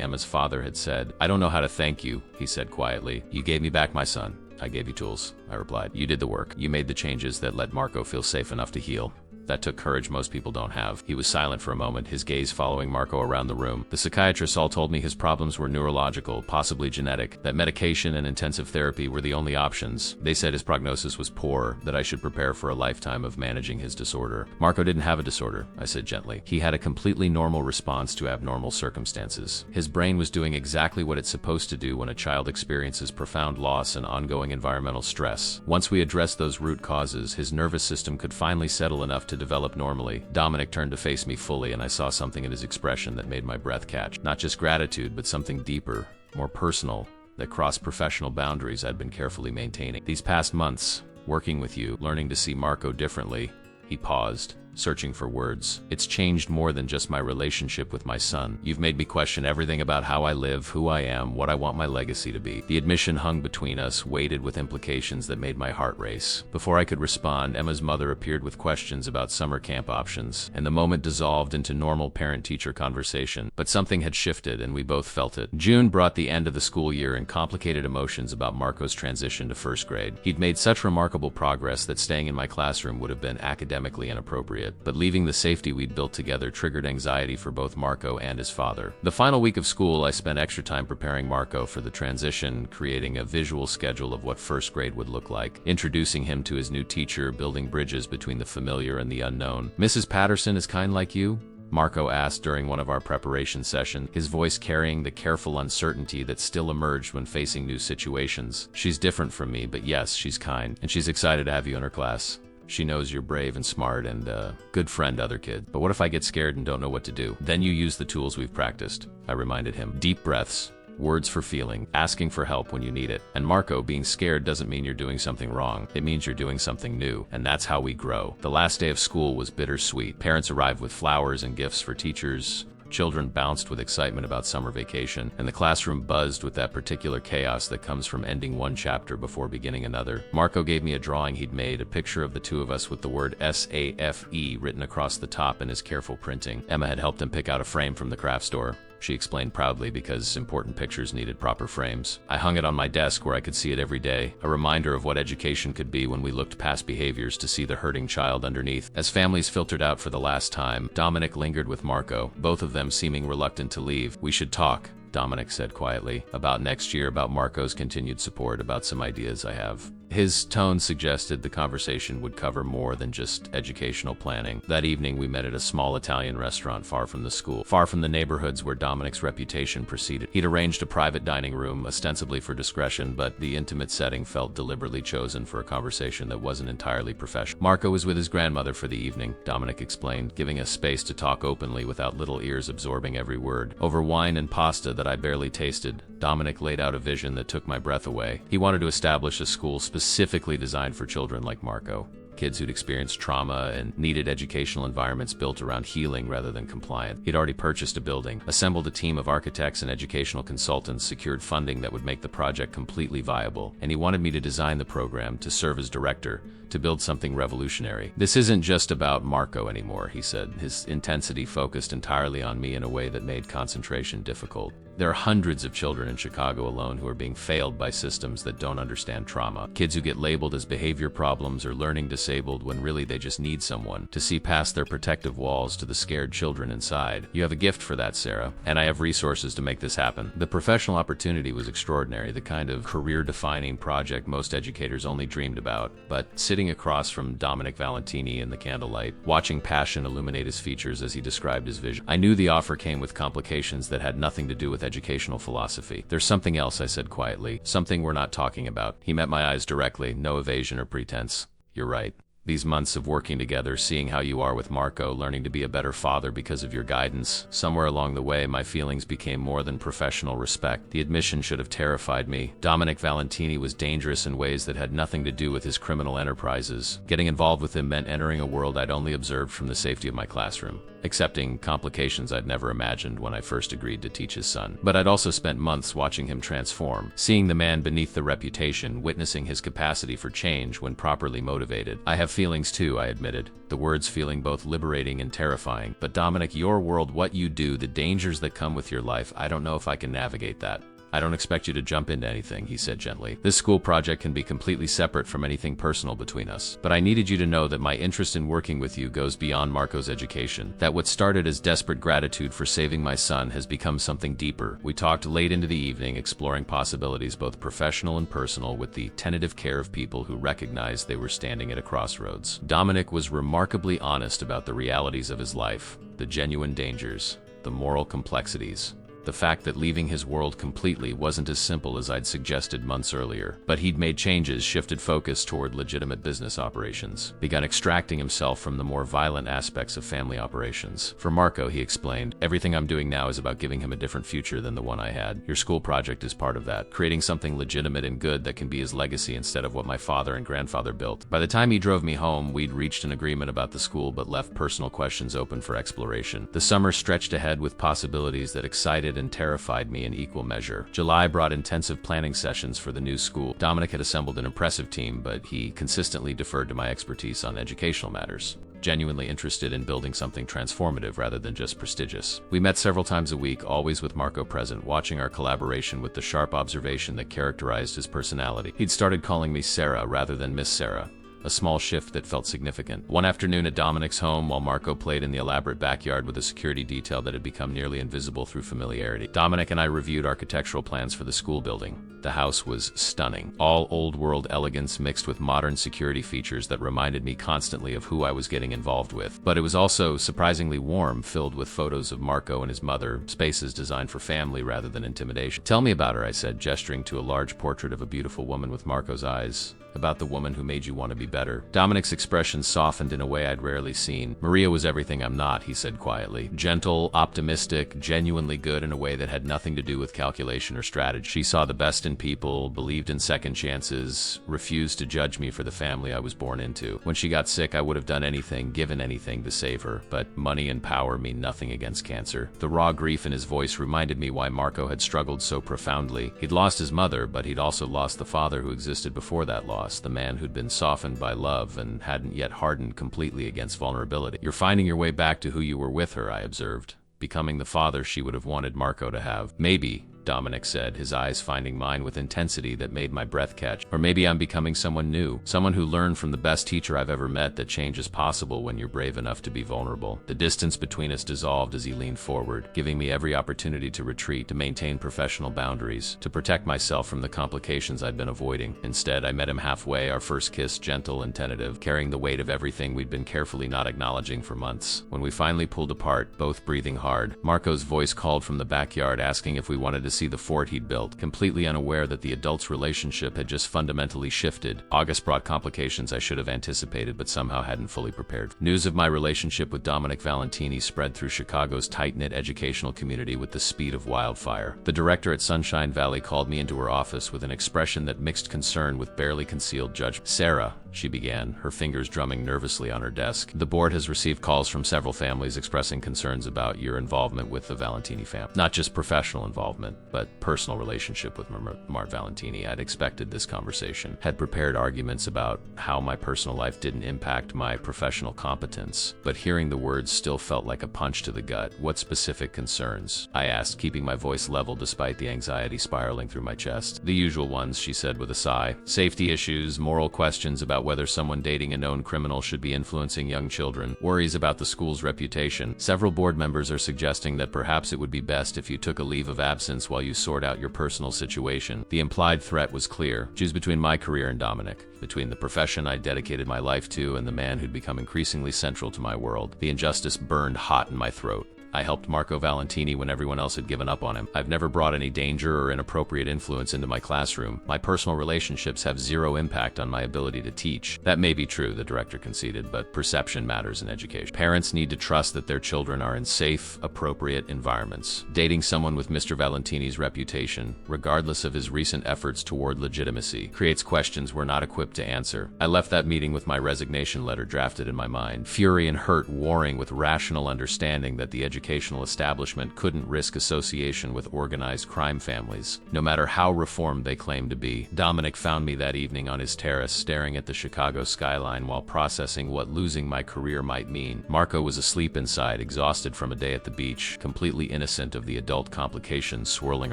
A: Emma's father had said. "I don't know how to thank you," he said quietly. "You gave me back my son." "I gave you tools," I replied. "You did the work. You made the changes that let Marco feel safe enough to heal. That took courage most people don't have." He was silent for a moment, his gaze following Marco around the room. "The psychiatrists all told me his problems were neurological, possibly genetic, that medication and intensive therapy were the only options. They said his prognosis was poor, that I should prepare for a lifetime of managing his disorder." "Marco didn't have a disorder," I said gently. "He had a completely normal response to abnormal circumstances. His brain was doing exactly what it's supposed to do when a child experiences profound loss and ongoing environmental stress. Once we addressed those root causes, his nervous system could finally settle enough to develop normally." Dominic turned to face me fully, and I saw something in his expression that made my breath catch. Not just gratitude, but something deeper, more personal, that crossed professional boundaries I'd been carefully maintaining. "These past months, working with you, learning to see Marco differently," he paused, searching for words. "It's changed more than just my relationship with my son. You've made me question everything about how I live, who I am, what I want my legacy to be." The admission hung between us, weighted with implications that made my heart race. Before I could respond, Emma's mother appeared with questions about summer camp options, and the moment dissolved into normal parent-teacher conversation. But something had shifted, and we both felt it. June brought the end of the school year and complicated emotions about Marco's transition to first grade. He'd made such remarkable progress that staying in my classroom would have been academically inappropriate. But leaving the safety we'd built together triggered anxiety for both Marco and his father. The final week of school, I spent extra time preparing Marco for the transition, creating a visual schedule of what first grade would look like, introducing him to his new teacher, building bridges between the familiar and the unknown. "Mrs. Patterson is kind like you?" Marco asked during one of our preparation sessions, his voice carrying the careful uncertainty that still emerged when facing new situations. "She's different from me, but yes, she's kind, and she's excited to have you in her class." She knows you're brave and smart and good friend, other kid. But what if I get scared and don't know what to do? Then you use the tools we've practiced, I reminded him. Deep breaths, words for feeling, asking for help when you need it. And Marco, being scared doesn't mean you're doing something wrong. It means you're doing something new. And that's how we grow. The last day of school was bittersweet. Parents arrived with flowers and gifts for teachers. Children bounced with excitement about summer vacation, and the classroom buzzed with that particular chaos that comes from ending one chapter before beginning another. Marco gave me a drawing he'd made, a picture of the two of us with the word SAFE written across the top in his careful printing. Emma had helped him pick out a frame from the craft store, she explained proudly, because important pictures needed proper frames. I hung it on my desk where I could see it every day, a reminder of what education could be when we looked past behaviors to see the hurting child underneath. As families filtered out for the last time, Dominic lingered with Marco, both of them seeming reluctant to leave. We should talk, Dominic said quietly, about next year, about Marco's continued support, about some ideas I have. His tone suggested the conversation would cover more than just educational planning. That evening, we met at a small Italian restaurant far from the school, far from the neighborhoods where Dominic's reputation preceded. He'd arranged a private dining room, ostensibly for discretion, but the intimate setting felt deliberately chosen for a conversation that wasn't entirely professional. Marco was with his grandmother for the evening, Dominic explained, giving us space to talk openly without little ears absorbing every word. Over wine and pasta that I barely tasted, Dominic laid out a vision that took my breath away. He wanted to establish a school specifically designed for children like Marco, kids who'd experienced trauma and needed educational environments built around healing rather than compliance. He'd already purchased a building, assembled a team of architects and educational consultants, secured funding that would make the project completely viable, and he wanted me to design the program, to serve as director, to build something revolutionary. This isn't just about Marco anymore, he said, his intensity focused entirely on me in a way that made concentration difficult. There are hundreds of children in Chicago alone who are being failed by systems that don't understand trauma. Kids who get labeled as behavior problems or learning disabled when really they just need someone to see past their protective walls to the scared children inside. You have a gift for that, Sarah, and I have resources to make this happen. The professional opportunity was extraordinary, the kind of career-defining project most educators only dreamed about. But sitting across from Dominic Valentini in the candlelight, watching passion illuminate his features as he described his vision, I knew the offer came with complications that had nothing to do with educational philosophy. There's something else, I said quietly, something we're not talking about. He met my eyes directly, no evasion or pretense. You're right. These months of working together, seeing how you are with Marco, learning to be a better father because of your guidance, somewhere along the way, my feelings became more than professional respect. The admission should have terrified me. Dominic Valentini was dangerous in ways that had nothing to do with his criminal enterprises. Getting involved with him meant entering a world I'd only observed from the safety of my classroom, accepting complications I'd never imagined when I first agreed to teach his son. But I'd also spent months watching him transform, seeing the man beneath the reputation, witnessing his capacity for change when properly motivated. I have feelings too, I admitted, the words feeling both liberating and terrifying. But Dominic, your world, what you do, the dangers that come with your life, I don't know if I can navigate that. I don't expect you to jump into anything, he said gently. This school project can be completely separate from anything personal between us. But I needed you to know that my interest in working with you goes beyond Marco's education, that what started as desperate gratitude for saving my son has become something deeper. We talked late into the evening, exploring possibilities both professional and personal with the tentative care of people who recognized they were standing at a crossroads. Dominic was remarkably honest about the realities of his life, the genuine dangers, the moral complexities. The fact that leaving his world completely wasn't as simple as I'd suggested months earlier. But he'd made changes, shifted focus toward legitimate business operations, begun extracting himself from the more violent aspects of family operations. For Marco, he explained, everything I'm doing now is about giving him a different future than the one I had. Your school project is part of that, creating something legitimate and good that can be his legacy instead of what my father and grandfather built. By the time he drove me home, we'd reached an agreement about the school but left personal questions open for exploration. The summer stretched ahead with possibilities that excited and terrified me in equal measure. July brought intensive planning sessions for the new school. Dominic had assembled an impressive team, but he consistently deferred to my expertise on educational matters, genuinely interested in building something transformative rather than just prestigious. We met several times a week, always with Marco present, watching our collaboration with the sharp observation that characterized his personality. He'd started calling me Sarah rather than Miss Sarah, a small shift that felt significant. One afternoon at Dominic's home, while Marco played in the elaborate backyard with a security detail that had become nearly invisible through familiarity, Dominic and I reviewed architectural plans for the school building. The house was stunning, all old-world elegance mixed with modern security features that reminded me constantly of who I was getting involved with. But it was also surprisingly warm, filled with photos of Marco and his mother, spaces designed for family rather than intimidation. Tell me about her, I said, gesturing to a large portrait of a beautiful woman with Marco's eyes. About the woman who made you want to be better. better. Dominic's expression softened in a way I'd rarely seen. Maria was everything I'm not, he said quietly. Gentle, optimistic, genuinely good in a way that had nothing to do with calculation or strategy. She saw the best in people, believed in second chances, refused to judge me for the family I was born into. When she got sick, I would have done anything, given anything to save her, but money and power mean nothing against cancer. The raw grief in his voice reminded me why Marco had struggled so profoundly. He'd lost his mother, but he'd also lost the father who existed before that loss, the man who'd been softened by love and hadn't yet hardened completely against vulnerability. You're finding your way back to who you were with her, I observed, becoming the father she would have wanted Marco to have. Maybe, Dominic said, his eyes finding mine with intensity that made my breath catch. Or maybe I'm becoming someone new, someone who learned from the best teacher I've ever met that change is possible when you're brave enough to be vulnerable. The distance between us dissolved as he leaned forward, giving me every opportunity to retreat, to maintain professional boundaries, to protect myself from the complications I'd been avoiding. Instead, I met him halfway, our first kiss gentle and tentative, carrying the weight of everything we'd been carefully not acknowledging for months. When we finally pulled apart, both breathing hard, Marco's voice called from the backyard asking if we wanted to see the fort he'd built, completely unaware that the adults' relationship had just fundamentally shifted. August brought complications I should have anticipated but somehow hadn't fully prepared. News of my relationship with Dominic Valentini spread through Chicago's tight-knit educational community with the speed of wildfire. The director at Sunshine Valley called me into her office with an expression that mixed concern with barely concealed judgment. "Sarah," she began, her fingers drumming nervously on her desk, "the board has received calls from several families expressing concerns about your involvement with the Valentini family. Not just professional involvement, but personal relationship with Mart Valentini." I'd expected this conversation, had prepared arguments about how my personal life didn't impact my professional competence, but hearing the words still felt like a punch to the gut. "What specific concerns?" I asked, keeping my voice level despite the anxiety spiraling through my chest. "The usual ones," she said with a sigh. "Safety issues, moral questions about whether someone dating a known criminal should be influencing young children, worries about the school's reputation. Several board members are suggesting that perhaps it would be best if you took a leave of absence while you sort out your personal situation." The implied threat was clear. Choose between my career and Dominic, between the profession I dedicated my life to and the man who'd become increasingly central to my world. The injustice burned hot in my throat. I helped Marco Valentini when everyone else had given up on him. I've never brought any danger or inappropriate influence into my classroom. My personal relationships have zero impact on my ability to teach. That may be true, the director conceded, but perception matters in education. Parents need to trust that their children are in safe, appropriate environments. Dating someone with Mr. Valentini's reputation, regardless of his recent efforts toward legitimacy, creates questions we're not equipped to answer. I left that meeting with my resignation letter drafted in my mind, fury and hurt warring with rational understanding that the educational establishment couldn't risk association with organized crime families, no matter how reformed they claimed to be. Dominic found me that evening on his terrace, staring at the Chicago skyline while processing what losing my career might mean. Marco was asleep inside, exhausted from a day at the beach, completely innocent of the adult complications swirling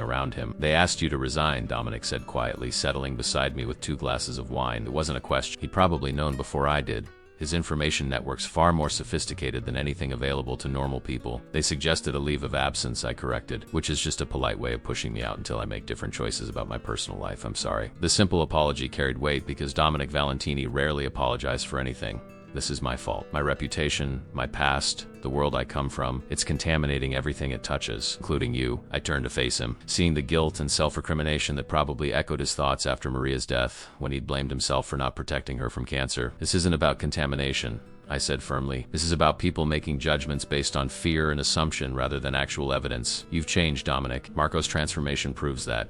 A: around him. "They asked you to resign," Dominic said quietly, settling beside me with 2 glasses of wine. It wasn't a question. He'd probably known before I did. His information network's far more sophisticated than anything available to normal people. "They suggested a leave of absence," I corrected, which is just a polite way of pushing me out until I make different choices about my personal life. "I'm sorry." The simple apology carried weight because Dominic Valentini rarely apologized for anything. "This is my fault. My reputation, my past, the world I come from, it's contaminating everything it touches, including you." I turned to face him, seeing the guilt and self-recrimination that probably echoed his thoughts after Maria's death, when he'd blamed himself for not protecting her from cancer. "This isn't about contamination," I said firmly. "This is about people making judgments based on fear and assumption rather than actual evidence. You've changed, Dominic. Marco's transformation proves that.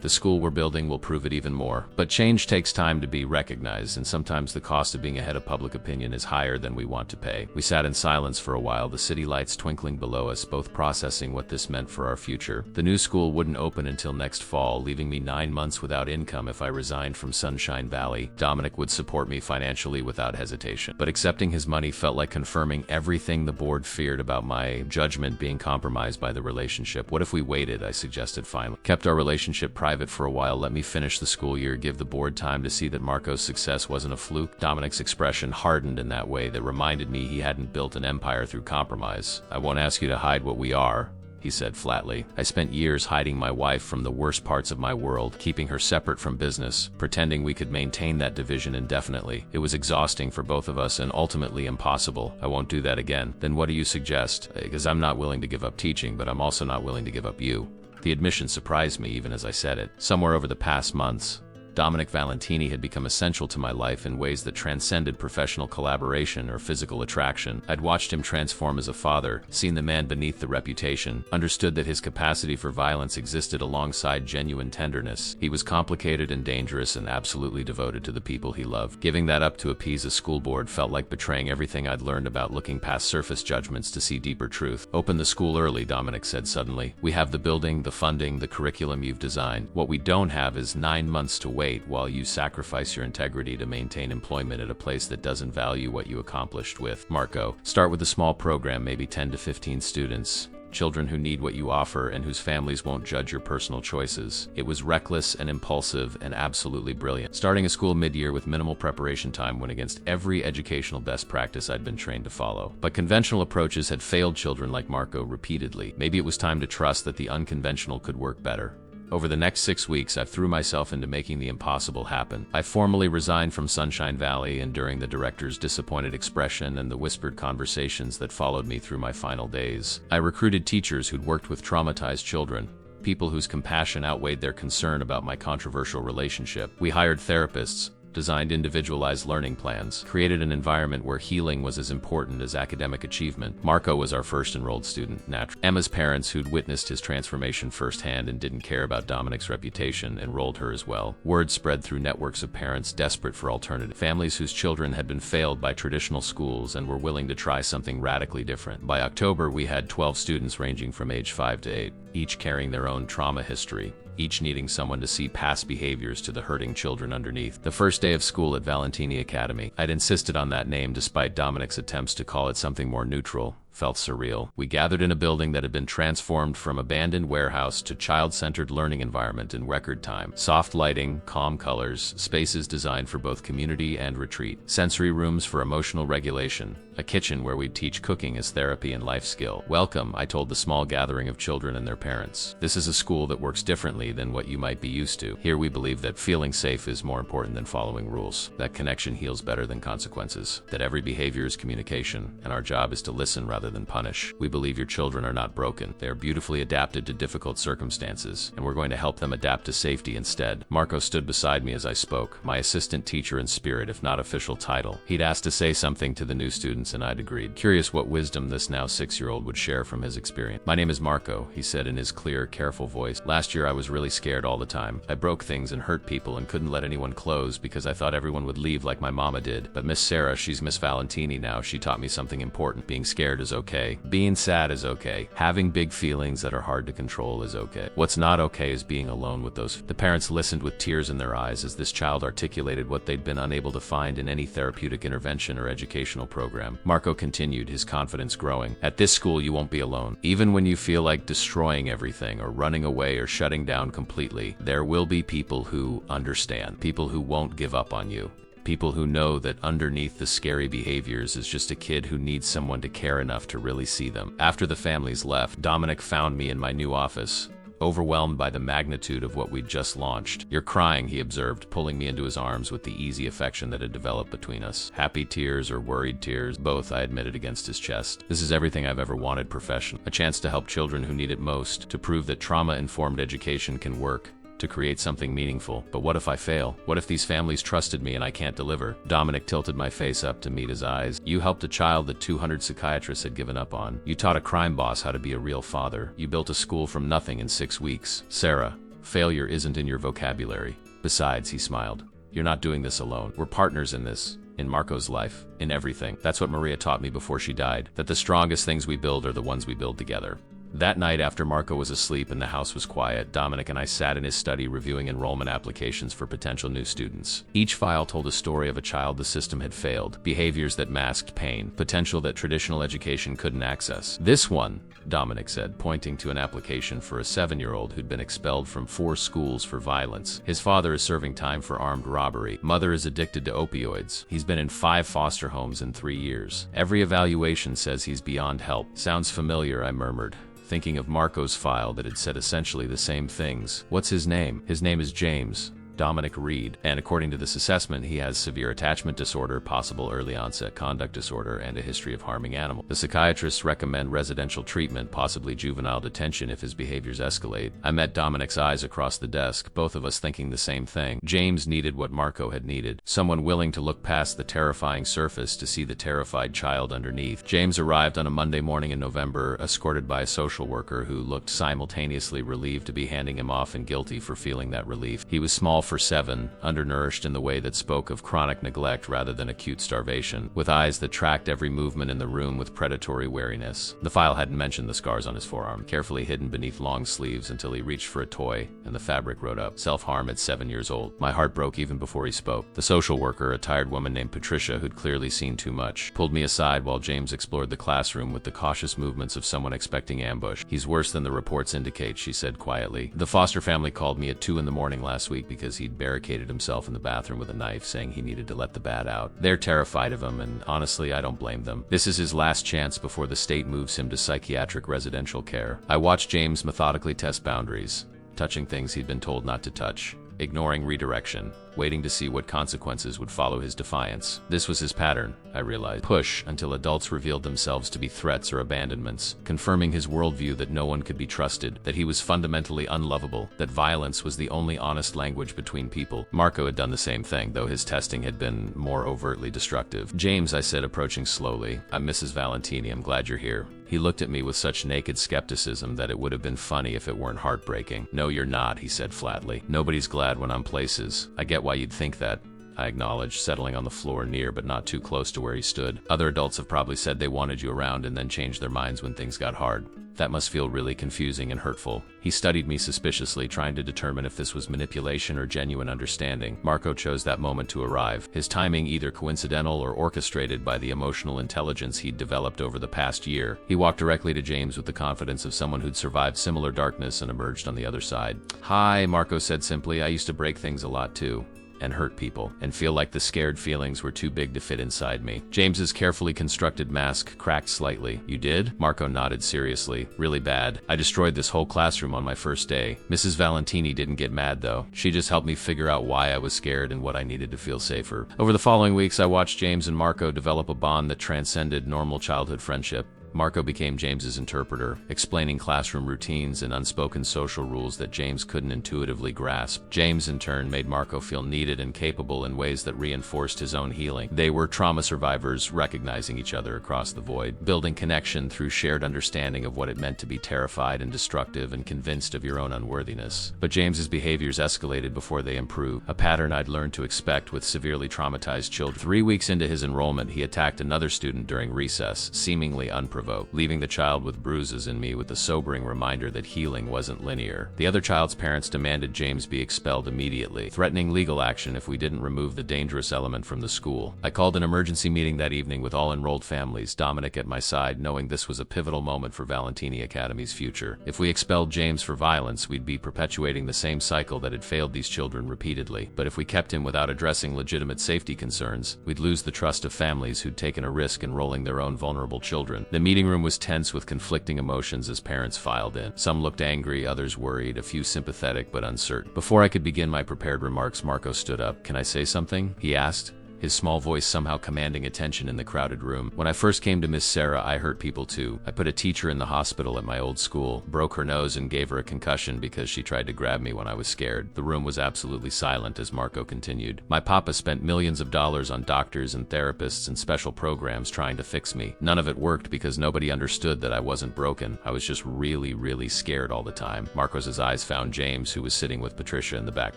A: The school we're building will prove it even more. But change takes time to be recognized, and sometimes the cost of being ahead of public opinion is higher than we want to pay." We sat in silence for a while, the city lights twinkling below us, both processing what this meant for our future. The new school wouldn't open until next fall, leaving me 9 months without income if I resigned from Sunshine Valley. Dominic would support me financially without hesitation, but accepting his money felt like confirming everything the board feared about my judgment being compromised by the relationship. "What if we waited?" I suggested finally. "Kept our relationship private for a while, let me finish the school year, give the board time to see that Marco's success wasn't a fluke." Dominic's expression hardened in that way that reminded me he hadn't built an empire through compromise. "I won't ask you to hide what we are," he said flatly. "I spent years hiding my wife from the worst parts of my world, keeping her separate from business, pretending we could maintain that division indefinitely. It was exhausting for both of us and ultimately impossible. I won't do that again." "Then what do you suggest?" "Because I'm not willing to give up teaching, but I'm also not willing to give up you." The admission surprised me even as I said it. "Somewhere over the past months, Dominic Valentini had become essential to my life in ways that transcended professional collaboration or physical attraction. I'd watched him transform as a father, seen the man beneath the reputation, understood that his capacity for violence existed alongside genuine tenderness. He was complicated and dangerous and absolutely devoted to the people he loved. Giving that up to appease a school board felt like betraying everything I'd learned about looking past surface judgments to see deeper truth. "Open the school early," Dominic said suddenly. "We have the building, the funding, the curriculum you've designed. What we don't have is 9 months to wait while you sacrifice your integrity to maintain employment at a place that doesn't value what you accomplished with. Marco, start with a small program, maybe 10 to 15 students. Children who need what you offer and whose families won't judge your personal choices." It was reckless and impulsive and absolutely brilliant. Starting a school mid-year with minimal preparation time went against every educational best practice I'd been trained to follow. But conventional approaches had failed children like Marco repeatedly. Maybe it was time to trust that the unconventional could work better. Over the next 6 weeks, I threw myself into making the impossible happen. I formally resigned from Sunshine Valley, and during the director's disappointed expression and the whispered conversations that followed me through my final days, I recruited teachers who'd worked with traumatized children, people whose compassion outweighed their concern about my controversial relationship. We hired therapists, designed individualized learning plans, created an environment where healing was as important as academic achievement. Marco was our first enrolled student, naturally. Emma's parents, who'd witnessed his transformation firsthand and didn't care about Dominic's reputation, enrolled her as well. Word spread through networks of parents desperate for alternative families whose children had been failed by traditional schools and were willing to try something radically different. By October, we had 12 students ranging from age 5 to 8, each carrying their own trauma history, each needing someone to see past behaviors to the hurting children underneath. The first day of school at Valentini Academy, I'd insisted on that name despite Dominic's attempts to call it something more neutral, felt surreal. We gathered in a building that had been transformed from abandoned warehouse to child-centered learning environment in record time. Soft lighting, calm colors, spaces designed for both community and retreat, sensory rooms for emotional regulation, a kitchen where we'd teach cooking as therapy and life skill. "Welcome," I told the small gathering of children and their parents. "This is a school that works differently than what you might be used to. Here we believe that feeling safe is more important than following rules, that connection heals better than consequences, that every behavior is communication, and our job is to listen rather than punish. We believe your children are not broken. They are beautifully adapted to difficult circumstances, and we're going to help them adapt to safety instead." Marco stood beside me as I spoke, my assistant teacher in spirit if not official title. He'd asked to say something to the new students and I'd agreed, curious what wisdom this now 6-year-old would share from his experience. "My name is Marco," he said in his clear, careful voice. "Last year I was really scared all the time. I broke things and hurt people and couldn't let anyone close because I thought everyone would leave like my mama did. But Miss Sarah, she's Miss Valentini now, she taught me something important. Being scared is okay. Being sad is okay. Having big feelings that are hard to control is okay. What's not okay is being alone with those." The parents listened with tears in their eyes as this child articulated what they'd been unable to find in any therapeutic intervention or educational program. Marco continued, his confidence growing. "At this school you won't be alone. Even when you feel like destroying everything or running away or shutting down completely, there will be people who understand, people who won't give up on you. People who know that underneath the scary behaviors is just a kid who needs someone to care enough to really see them." After the families left, Dominic found me in my new office, overwhelmed by the magnitude of what we'd just launched. "You're crying," he observed, pulling me into his arms with the easy affection that had developed between us. Happy tears or worried tears, both, I admitted against his chest. "This is everything I've ever wanted professionally. A chance to help children who need it most, to prove that trauma-informed education can work, to create something meaningful. But what if I fail? What if these families trusted me and I can't deliver?" Dominic tilted my face up to meet his eyes. "You helped a child that 200 psychiatrists had given up on. You taught a crime boss how to be a real father. You built a school from nothing in 6 weeks. Sarah, failure isn't in your vocabulary. Besides," he smiled, "you're not doing this alone. We're partners in this. In Marco's life, in everything. That's what Maria taught me before she died, that the strongest things we build are the ones we build together." That night, after Marco was asleep and the house was quiet, Dominic and I sat in his study reviewing enrollment applications for potential new students. Each file told a story of a child the system had failed, behaviors that masked pain, potential that traditional education couldn't access. "This one," Dominic said, pointing to an application for a 7-year-old who'd been expelled from 4 schools for violence. His father is serving time for armed robbery. Mother is addicted to opioids. He's been in 5 foster homes in 3 years. Every evaluation says he's beyond help. "Sounds familiar," I murmured, thinking of Marco's file that had said essentially the same things. "What's his name?" "His name is James," Dominic Reed, and according to this assessment, he has severe attachment disorder, possible early onset conduct disorder, and a history of harming animals. The psychiatrists recommend residential treatment, possibly juvenile detention if his behaviors escalate. I met Dominic's eyes across the desk, both of us thinking the same thing. James needed what Marco had needed. Someone willing to look past the terrifying surface to see the terrified child underneath. James arrived on a Monday morning in November, escorted by a social worker who looked simultaneously relieved to be handing him off and guilty for feeling that relief. He was small for 7, undernourished in the way that spoke of chronic neglect rather than acute starvation, with eyes that tracked every movement in the room with predatory wariness. The file hadn't mentioned the scars on his forearm, carefully hidden beneath long sleeves until he reached for a toy, and the fabric wrote up, "Self-harm at 7 years old." My heart broke even before he spoke. The social worker, a tired woman named Patricia who'd clearly seen too much, pulled me aside while James explored the classroom with the cautious movements of someone expecting ambush. "He's worse than the reports indicate," she said quietly. "The foster family called me at 2 in the morning last week because he'd barricaded himself in the bathroom with a knife, saying he needed to let the bat out. They're terrified of him, and honestly, I don't blame them. This is his last chance before the state moves him to psychiatric residential care." I watched James methodically test boundaries, touching things he'd been told not to touch, ignoring redirection, waiting to see what consequences would follow his defiance. This was his pattern, I realized. Push until adults revealed themselves to be threats or abandonments, confirming his worldview that no one could be trusted, that he was fundamentally unlovable, that violence was the only honest language between people. Marco had done the same thing, though his testing had been more overtly destructive. "James," I said, approaching slowly, "I'm Mrs. Valentini. I'm glad you're here." He looked at me with such naked skepticism that it would have been funny if it weren't heartbreaking. "No, you're not," he said flatly. "Nobody's glad when I'm places. I get why you'd think that," I acknowledged, settling on the floor near but not too close to where he stood. "Other adults have probably said they wanted you around and then changed their minds when things got hard. That must feel really confusing and hurtful." He studied me suspiciously, trying to determine if this was manipulation or genuine understanding. Marco chose that moment to arrive, his timing either coincidental or orchestrated by the emotional intelligence he'd developed over the past year. He walked directly to James with the confidence of someone who'd survived similar darkness and emerged on the other side. "Hi," Marco said simply. "I used to break things a lot too, and hurt people, and feel like the scared feelings were too big to fit inside me." James's carefully constructed mask cracked slightly. "You did?" Marco nodded seriously. "Really bad. I destroyed this whole classroom on my first day. Mrs. Valentini didn't get mad though. She just helped me figure out why I was scared and what I needed to feel safer." Over the following weeks, I watched James and Marco develop a bond that transcended normal childhood friendship. Marco became James's interpreter, explaining classroom routines and unspoken social rules that James couldn't intuitively grasp. James, in turn, made Marco feel needed and capable in ways that reinforced his own healing. They were trauma survivors, recognizing each other across the void, building connection through shared understanding of what it meant to be terrified and destructive and convinced of your own unworthiness. But James's behaviors escalated before they improved, a pattern I'd learned to expect with severely traumatized children. 3 weeks into his enrollment, he attacked another student during recess, seemingly unprovoked, leaving the child with bruises and me with the sobering reminder that healing wasn't linear. The other child's parents demanded James be expelled immediately, threatening legal action if we didn't remove the dangerous element from the school. I called an emergency meeting that evening with all enrolled families, Dominic at my side, knowing this was a pivotal moment for Valentini Academy's future. If we expelled James for violence, we'd be perpetuating the same cycle that had failed these children repeatedly. But if we kept him without addressing legitimate safety concerns, we'd lose the trust of families who'd taken a risk enrolling their own vulnerable children. The meeting room was tense with conflicting emotions as parents filed in. Some looked angry, others worried, a few sympathetic but uncertain. Before I could begin my prepared remarks, Marco stood up. "Can I say something?" he asked, his small voice somehow commanding attention in the crowded room. "When I first came to Miss Sarah, I hurt people too. I put a teacher in the hospital at my old school, broke her nose and gave her a concussion because she tried to grab me when I was scared." The room was absolutely silent as Marco continued. "My papa spent millions of dollars on doctors and therapists and special programs trying to fix me. None of it worked because nobody understood that I wasn't broken. I was just really, really scared all the time." Marco's eyes found James, who was sitting with Patricia in the back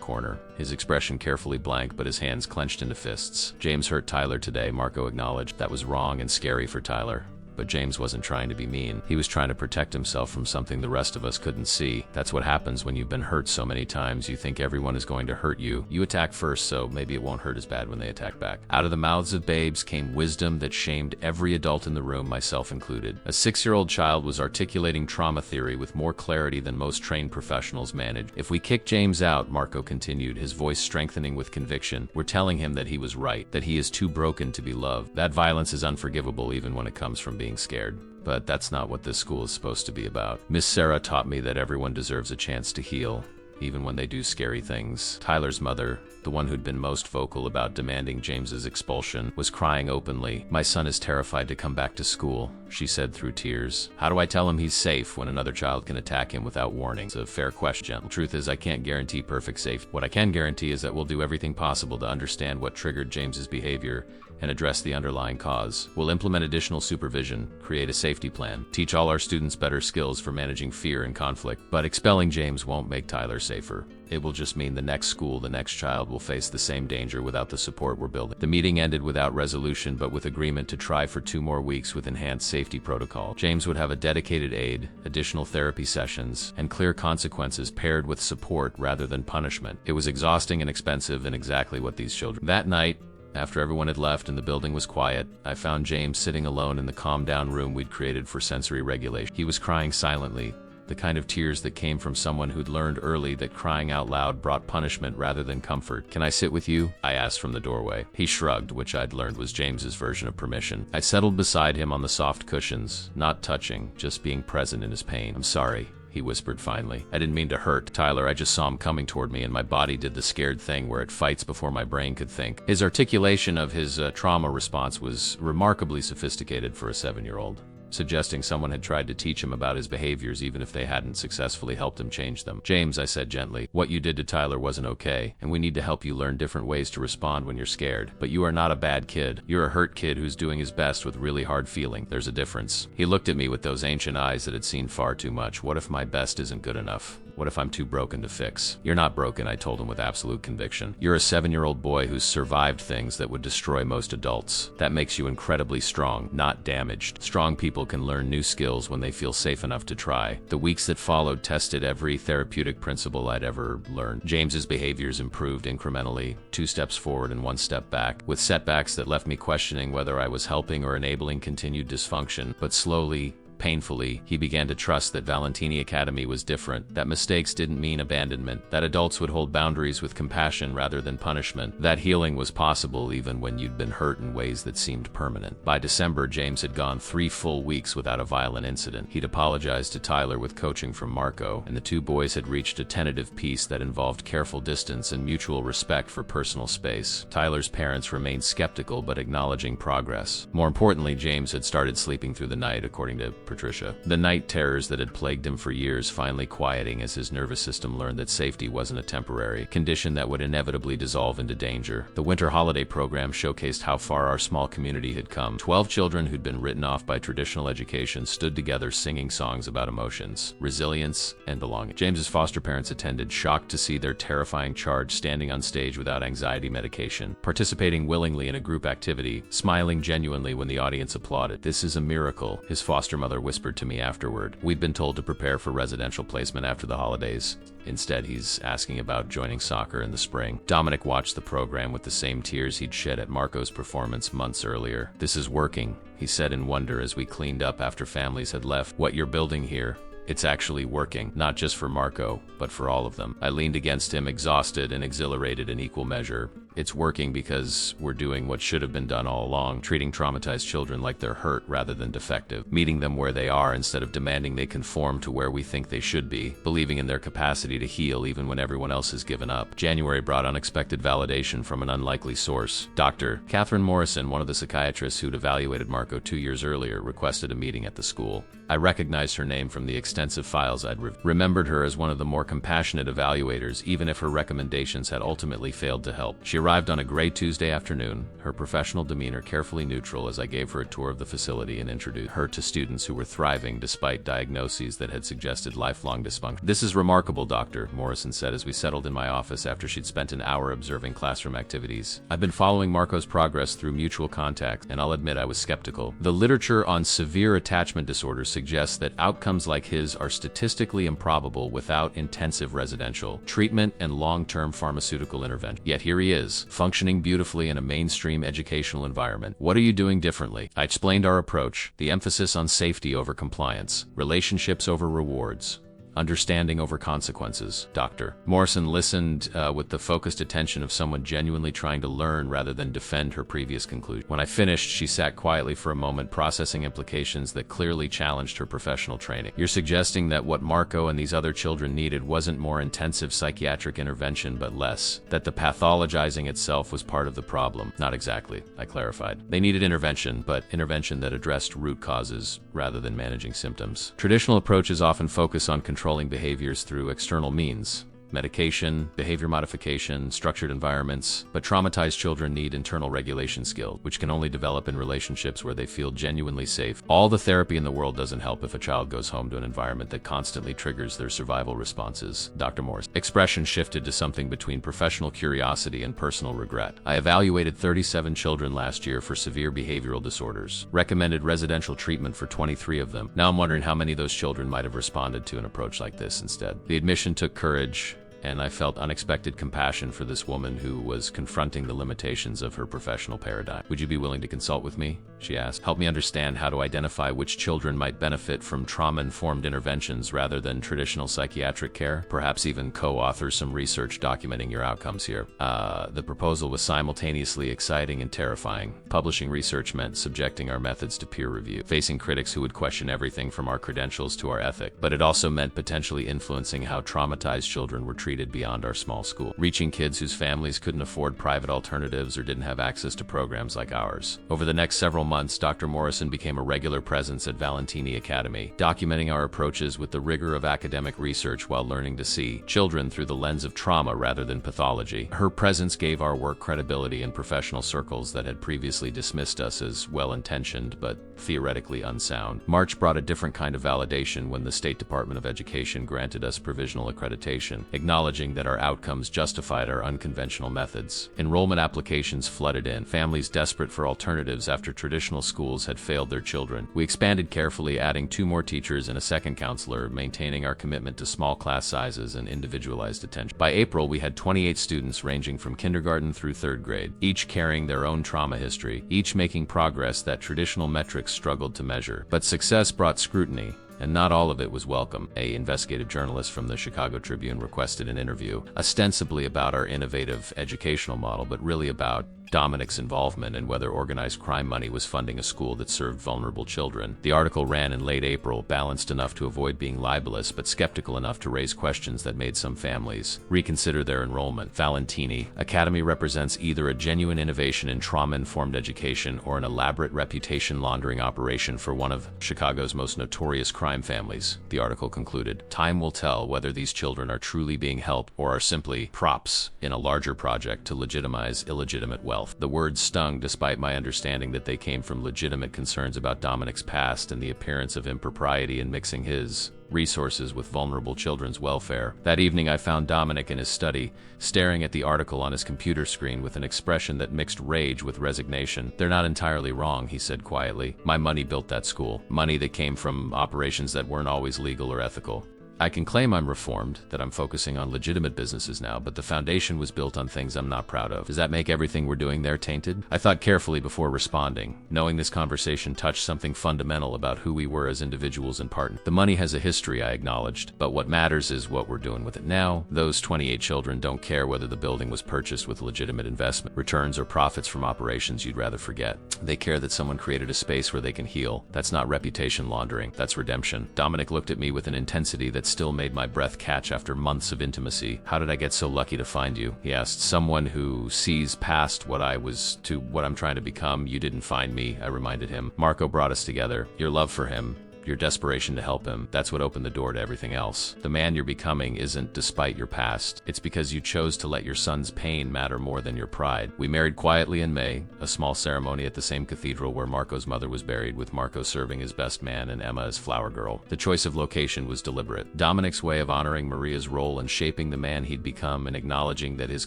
A: corner, his expression carefully blank but his hands clenched into fists. "James hurt Tyler today," Marco acknowledged. "That was wrong and scary for Tyler. But James wasn't trying to be mean. He was trying to protect himself from something the rest of us couldn't see. That's what happens when you've been hurt so many times. You think everyone is going to hurt you. You attack first, so maybe it won't hurt as bad when they attack back." Out of the mouths of babes came wisdom that shamed every adult in the room, myself included. A 6-year-old child was articulating trauma theory with more clarity than most trained professionals manage. "If we kick James out," Marco continued, his voice strengthening with conviction, "we're telling him that he was right, that he is too broken to be loved. That violence is unforgivable even when it comes from being scared. But that's not what this school is supposed to be about. Miss Sarah taught me that everyone deserves a chance to heal. even when they do scary things. Tyler's mother, the one who'd been most vocal about demanding James's expulsion, was crying openly. "My son is terrified to come back to school," she said through tears. "How do I tell him he's safe when another child can attack him without warning?" It's a fair question. The truth is, I can't guarantee perfect safety. What I can guarantee is that we'll do everything possible to understand what triggered James's behavior and address the underlying cause. We'll implement additional supervision, create a safety plan, teach all our students better skills for managing fear and conflict. But expelling James won't make Tyler safer. It will just mean the next school, the next child will face the same danger without the support we're building. The meeting ended without resolution, but with agreement to try for 2 more weeks with enhanced safety protocol. James would have a dedicated aide, additional therapy sessions, and clear consequences paired with support rather than punishment. It was exhausting and expensive, and exactly what these children. That night, after everyone had left and the building was quiet, I found James sitting alone in the calm-down room we'd created for sensory regulation. He was crying silently, the kind of tears that came from someone who'd learned early that crying out loud brought punishment rather than comfort. "Can I sit with you?" I asked from the doorway. He shrugged, which I'd learned was James's version of permission. I settled beside him on the soft cushions, not touching, just being present in his pain. "I'm sorry," he whispered finally. "I didn't mean to hurt Tyler. I just saw him coming toward me and my body did the scared thing where it fights before my brain could think." His articulation of his trauma response was remarkably sophisticated for a 7-year-old, suggesting someone had tried to teach him about his behaviors even if they hadn't successfully helped him change them. "James," I said gently, "what you did to Tyler wasn't okay, and we need to help you learn different ways to respond when you're scared. But you are not a bad kid. You're a hurt kid who's doing his best with really hard feeling. There's a difference." He looked at me with those ancient eyes that had seen far too much. "What if my best isn't good enough? What if I'm too broken to fix?" "You're not broken," I told him with absolute conviction. "You're a 7-year-old boy who's survived things that would destroy most adults. That makes you incredibly strong, not damaged. Strong people can learn new skills when they feel safe enough to try." The weeks that followed tested every therapeutic principle I'd ever learned. James's behaviors improved incrementally, 2 steps forward and 1 step back, with setbacks that left me questioning whether I was helping or enabling continued dysfunction. But slowly, painfully, he began to trust that Valentini Academy was different, that mistakes didn't mean abandonment, that adults would hold boundaries with compassion rather than punishment, that healing was possible even when you'd been hurt in ways that seemed permanent. By December, James had gone 3 full weeks without a violent incident. He'd apologized to Tyler with coaching from Marco, and the 2 boys had reached a tentative peace that involved careful distance and mutual respect for personal space. Tyler's parents remained skeptical but acknowledging progress. More importantly, James had started sleeping through the night, according to Patricia. The night terrors that had plagued him for years finally quieting as his nervous system learned that safety wasn't a temporary condition that would inevitably dissolve into danger. The winter holiday program showcased how far our small community had come. 12 children who'd been written off by traditional education stood together singing songs about emotions, resilience, and belonging. James's foster parents attended, shocked to see their terrifying charge standing on stage without anxiety medication, participating willingly in a group activity, smiling genuinely when the audience applauded. "This is a miracle," his foster mother whispered to me afterward. "We'd been told to prepare for residential placement after the holidays. Instead, he's asking about joining soccer in the spring." Dominic watched the program with the same tears he'd shed at Marco's performance months earlier. "This is working," he said in wonder as we cleaned up after families had left. "What you're building here, it's actually working, not just for Marco, but for all of them." I leaned against him, exhausted and exhilarated in equal measure. "It's working because we're doing what should have been done all along, treating traumatized children like they're hurt rather than defective, meeting them where they are instead of demanding they conform to where we think they should be, believing in their capacity to heal even when everyone else has given up." January brought unexpected validation from an unlikely source. Dr. Catherine Morrison, one of the psychiatrists who'd evaluated Marco 2 years earlier, requested a meeting at the school. I recognized her name from the extensive files I'd remembered her as one of the more compassionate evaluators, even if her recommendations had ultimately failed to help. She arrived on a gray Tuesday afternoon, her professional demeanor carefully neutral as I gave her a tour of the facility and introduced her to students who were thriving despite diagnoses that had suggested lifelong dysfunction. "This is remarkable, Doctor," Morrison said as we settled in my office after she'd spent an hour observing classroom activities. "I've been following Marco's progress through mutual contact, and I'll admit I was skeptical. The literature on severe attachment disorders suggests that outcomes like his are statistically improbable without intensive residential treatment and long-term pharmaceutical intervention. Yet here he is, functioning beautifully in a mainstream educational environment. What are you doing differently?" I explained our approach, the emphasis on safety over compliance, relationships over rewards. Understanding over consequences. Dr. Morrison listened with the focused attention of someone genuinely trying to learn rather than defend her previous conclusion. When I finished, she sat quietly for a moment, processing implications that clearly challenged her professional training. You're suggesting that what Marco and these other children needed wasn't more intensive psychiatric intervention, but less. That the pathologizing itself was part of the problem. Not exactly, I clarified. They needed intervention, but intervention that addressed root causes rather than managing symptoms. Traditional approaches often focus on controlling behaviors through external means. Medication, behavior modification, structured environments, but traumatized children need internal regulation skills, which can only develop in relationships where they feel genuinely safe. All the therapy in the world doesn't help if a child goes home to an environment that constantly triggers their survival responses. Dr. Moore's expression shifted to something between professional curiosity and personal regret. I evaluated 37 children last year for severe behavioral disorders, recommended residential treatment for 23 of them. Now I'm wondering how many of those children might have responded to an approach like this instead. The admission took courage, and I felt unexpected compassion for this woman who was confronting the limitations of her professional paradigm. Would you be willing to consult with me? She asked. Help me understand how to identify which children might benefit from trauma-informed interventions rather than traditional psychiatric care. Perhaps even co-author some research documenting your outcomes here. The proposal was simultaneously exciting and terrifying. Publishing research meant subjecting our methods to peer review, facing critics who would question everything from our credentials to our ethic. But it also meant potentially influencing how traumatized children were treated beyond our small school, reaching kids whose families couldn't afford private alternatives or didn't have access to programs like ours. Over the next several months, Dr. Morrison became a regular presence at Valentini Academy, documenting our approaches with the rigor of academic research while learning to see children through the lens of trauma rather than pathology. Her presence gave our work credibility in professional circles that had previously dismissed us as well-intentioned but theoretically unsound. March brought a different kind of validation when the State Department of Education granted us provisional accreditation, acknowledging that our outcomes justified our unconventional methods. Enrollment applications flooded in, families desperate for alternatives after traditional schools had failed their children. We expanded carefully, adding 2 more teachers and a second counselor, maintaining our commitment to small class sizes and individualized attention. By April, we had 28 students ranging from kindergarten through 3rd grade, each carrying their own trauma history, each making progress that traditional metrics struggled to measure. But success brought scrutiny, and not all of it was welcome. An investigative journalist from the Chicago Tribune requested an interview, ostensibly about our innovative educational model, but really about Dominic's involvement and whether organized crime money was funding a school that served vulnerable children. The article ran in late April, balanced enough to avoid being libelous, but skeptical enough to raise questions that made some families reconsider their enrollment. Valentini Academy represents either a genuine innovation in trauma-informed education or an elaborate reputation laundering operation for one of Chicago's most notorious crime families, the article concluded. Time will tell whether these children are truly being helped or are simply props in a larger project to legitimize illegitimate wealth. The words stung despite my understanding that they came from legitimate concerns about Dominic's past and the appearance of impropriety in mixing his resources with vulnerable children's welfare. That evening I found Dominic in his study, staring at the article on his computer screen with an expression that mixed rage with resignation. They're not entirely wrong, he said quietly. My money built that school. Money that came from operations that weren't always legal or ethical. I can claim I'm reformed, that I'm focusing on legitimate businesses now, but the foundation was built on things I'm not proud of. Does that make everything we're doing there tainted? I thought carefully before responding, knowing this conversation touched something fundamental about who we were as individuals and partners. The money has a history, I acknowledged, but what matters is what we're doing with it now. Those 28 children don't care whether the building was purchased with legitimate investment, returns, or profits from operations you'd rather forget. They care that someone created a space where they can heal. That's not reputation laundering, that's redemption. Dominic looked at me with an intensity that still made my breath catch after months of intimacy. How did I get so lucky to find you? He asked. Someone who sees past what I was to what I'm trying to become. You didn't find me, I reminded him. Marco brought us together. Your love for him, your desperation to help him, that's what opened the door to everything else. The man you're becoming isn't despite your past. It's because you chose to let your son's pain matter more than your pride. We married quietly in May, a small ceremony at the same cathedral where Marco's mother was buried, with Marco serving as best man and Emma as flower girl. The choice of location was deliberate. Dominic's way of honoring Maria's role in shaping the man he'd become and acknowledging that his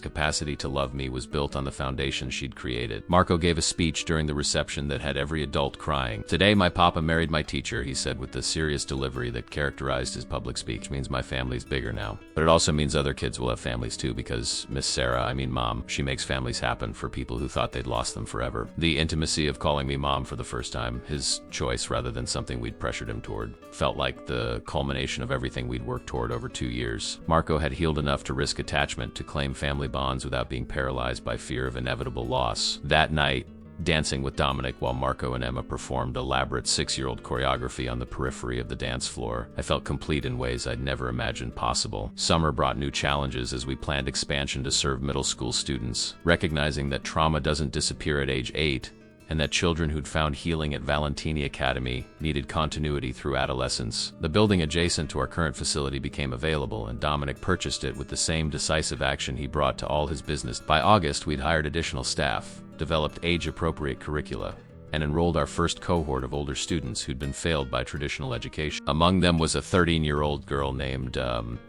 A: capacity to love me was built on the foundation she'd created. Marco gave a speech during the reception that had every adult crying. Today my papa married my teacher, he said, said with the serious delivery that characterized his public speech. Means my family's bigger now. But it also means other kids will have families too, because Miss Sarah, I mean Mom, she makes families happen for people who thought they'd lost them forever. The intimacy of calling me Mom for the first time, his choice rather than something we'd pressured him toward, felt like the culmination of everything we'd worked toward over 2 years. Marco had healed enough to risk attachment, to claim family bonds without being paralyzed by fear of inevitable loss. That night, dancing with Dominic while Marco and Emma performed elaborate 6-year-old choreography on the periphery of the dance floor, I felt complete in ways I'd never imagined possible. Summer brought new challenges as we planned expansion to serve middle school students, recognizing that trauma doesn't disappear at age 8, and that children who'd found healing at Valentini Academy needed continuity through adolescence. The building adjacent to our current facility became available, and Dominic purchased it with the same decisive action he brought to all his business. By August, we'd hired additional staff, developed age-appropriate curricula, and enrolled our first cohort of older students who'd been failed by traditional education. Among them was a 13-year-old girl named